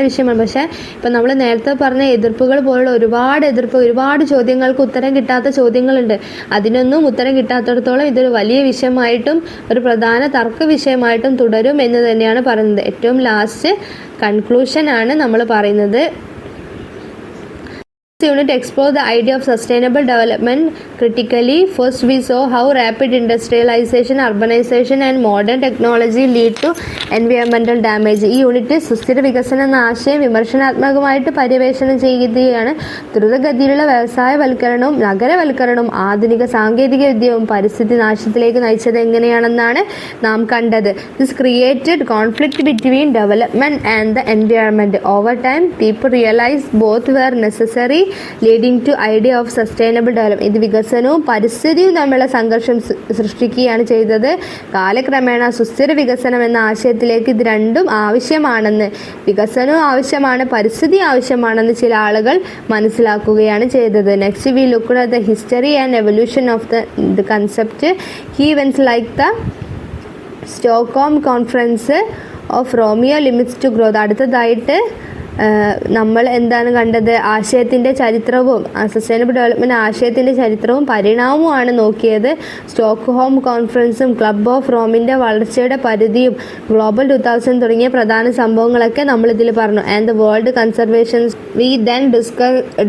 വിഷയമാണ്. പക്ഷേ ഇപ്പം നമ്മൾ നേരത്തെ പറഞ്ഞ എതിർപ്പുകൾ പോലുള്ള ഒരുപാട് ചോദ്യങ്ങൾക്ക് ഉത്തരം കിട്ടാത്ത ചോദ്യങ്ങളുണ്ട്. അതിനൊന്നും ഉത്തരം കിട്ടാത്തിടത്തോളം ഇതൊരു വലിയ വിഷയമായിട്ടും ഒരു പ്രധാന തർക്ക വിഷയമായിട്ടും തുടരും എന്ന് തന്നെയാണ് പറയുന്നത്. ഏറ്റവും ലാസ്റ്റ് കൺക്ലൂഷൻ ആണ് നമ്മൾ പറയുന്നത്. This unit explores the idea of sustainable development critically. First, we saw how rapid industrialization, urbanization and modern technology lead to environmental damage. ഈ യൂണിറ്റ് സുസ്ഥിര വികസനം എന്ന ആശയം വിമർശനാത്മകമായിട്ട് പര്യവേഷണം ചെയ്യുകയാണ്. ദ്രുതഗതിയിലുള്ള വ്യവസായവൽക്കരണവും നഗരവൽക്കരണവും ആധുനിക സാങ്കേതിക വിദ്യയും പരിസ്ഥിതി നാശത്തിലേക്ക് നയിച്ചത് എങ്ങനെയാണെന്നാണ് നാം കണ്ടത്. This created conflict between development and the environment. Over time, people realized both were necessary, leading to idea of sustainable development. ഇത് വികസനവും പരിസ്ഥിതിയും തമ്മിലുള്ള സംഘർഷം സൃഷ്ടിക്കുകയാണ് ചെയ്തത്. കാലക്രമേണ സുസ്ഥിര വികസനം എന്ന ആശയത്തിലേക്ക് ഇത് രണ്ടും ആവശ്യമാണെന്ന്, വികസനവും ആവശ്യമാണ് പരിസ്ഥിതി ആവശ്യമാണെന്ന് ചില ആളുകൾ മനസ്സിലാക്കുകയാണ് ചെയ്തത്. Next we look at the history and evolution of the concept. Key events like the Stockholm conference of Romeo limits to growth. അടുത്തതായിട്ട് നമ്മൾ എന്താണ് കണ്ടത്? ആശയത്തിൻ്റെ ചരിത്രവും സസ്റ്റൈനബിൾ ഡെവലപ്മെൻറ്റ് ആശയത്തിൻ്റെ ചരിത്രവും പരിണാമവുമാണ് നോക്കിയത്. സ്റ്റോക്ക്ഹോം കോൺഫറൻസും ക്ലബ് ഓഫ് റോമിൻ്റെ വളർച്ചയുടെ പരിധിയും ഗ്ലോബൽ 2000 തുടങ്ങിയ പ്രധാന സംഭവങ്ങളൊക്കെ നമ്മളിതിൽ പറഞ്ഞു. And the world conservation we then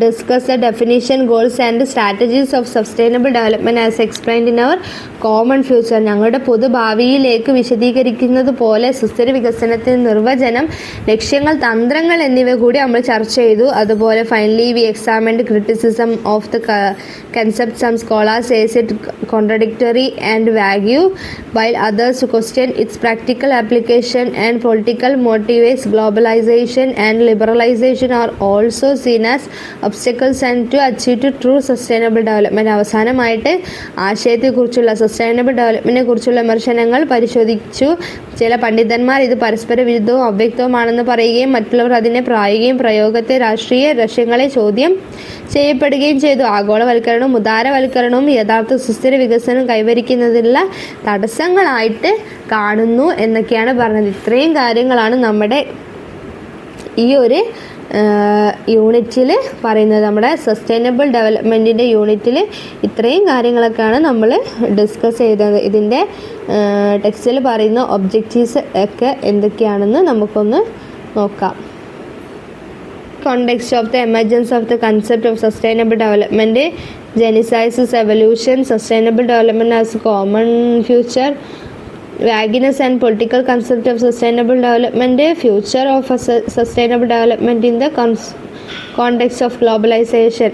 discuss the definition, goals and strategies of sustainable development as explained in our common future. ഞങ്ങളുടെ പൊതുഭാവിയിലേക്ക് വിശദീകരിക്കുന്നത് പോലെ സുസ്ഥിര വികസനത്തിന് നിർവചനം, ലക്ഷ്യങ്ങൾ, തന്ത്രങ്ങൾ എന്നിവ കൂടി നമ്മൾ ചർച്ച ചെയ്തു. അതുപോലെ finally we examined criticism of the concept. Some scholars says it contradictory and vague, while others question its practical application and political motives. Globalisation and liberalisation are also seen as obstacles and to achieve to true sustainable development. അവസാനമായിട്ട് ആശയത്തെക്കുറിച്ചുള്ള സസ്റ്റൈനബിൾ ഡെവലപ്മെൻറ്റിനെ കുറിച്ചുള്ള വിമർശനങ്ങൾ പരിശോധിച്ചു. ചില പണ്ഡിതന്മാർ ഇത് പരസ്പര വിരുദ്ധവും അവ്യക്തവുമാണെന്ന് പറയുകയും മറ്റുള്ളവർ അതിനെ പ്രയോഗത്തെ രാഷ്ട്രീയ ലക്ഷ്യങ്ങളെ ചോദ്യം ചെയ്യപ്പെടുകയും ചെയ്തു. ആഗോളവൽക്കരണവും ഉദാരവൽക്കരണവും യഥാർത്ഥ സുസ്ഥിര വികസനം കൈവരിക്കുന്നതിനുള്ള തടസ്സങ്ങളായിട്ട് കാണുന്നു എന്നൊക്കെയാണ് പറഞ്ഞത്. ഇത്രയും കാര്യങ്ങളാണ് നമ്മുടെ ഈ ഒരു യൂണിറ്റിൽ പറയുന്നത്. നമ്മുടെ സസ്റ്റൈനബിൾ ഡെവലപ്മെൻറ്റിൻ്റെ യൂണിറ്റിൽ ഇത്രയും കാര്യങ്ങളൊക്കെയാണ് നമ്മൾ ഡിസ്കസ് ചെയ്തത്. ഇതിൻ്റെ ടെക്സ്റ്റിൽ പറയുന്ന ഒബ്ജക്റ്റീവ്സ് ഒക്കെ എന്തൊക്കെയാണെന്ന് നമുക്കൊന്ന് നോക്കാം. context of the emergence of the concept of sustainable development genesis evolution sustainable development as a common future vagueness and political concept of sustainable development future of sustainable development in the context of globalisation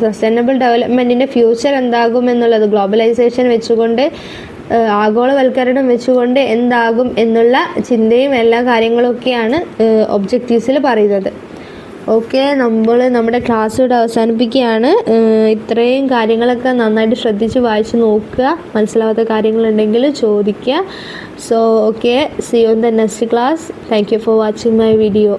sustainable ഡെവലപ്മെൻറ്റിൻ്റെ ഫ്യൂച്ചർ എന്താകും എന്നുള്ളത് ഗ്ലോബലൈസേഷൻ വെച്ചുകൊണ്ട് ആഗോളവൽക്കരണം വെച്ചുകൊണ്ട് എന്താകും എന്നുള്ള ചിന്തയും എല്ലാ കാര്യങ്ങളൊക്കെയാണ് ഒബ്ജക്റ്റീവ്സിൽ പറയുന്നത്. ഓക്കെ, നമ്മൾ നമ്മുടെ ക്ലാസ് ഇവിടെ അവസാനിപ്പിക്കുകയാണ്. ഇത്രയും കാര്യങ്ങളൊക്കെ നന്നായിട്ട് ശ്രദ്ധിച്ച് വായിച്ച് നോക്കുക. മനസ്സിലാവാത്ത കാര്യങ്ങളുണ്ടെങ്കിൽ ചോദിക്കുക. So okay, see you in the next class. Thank you for watching my video.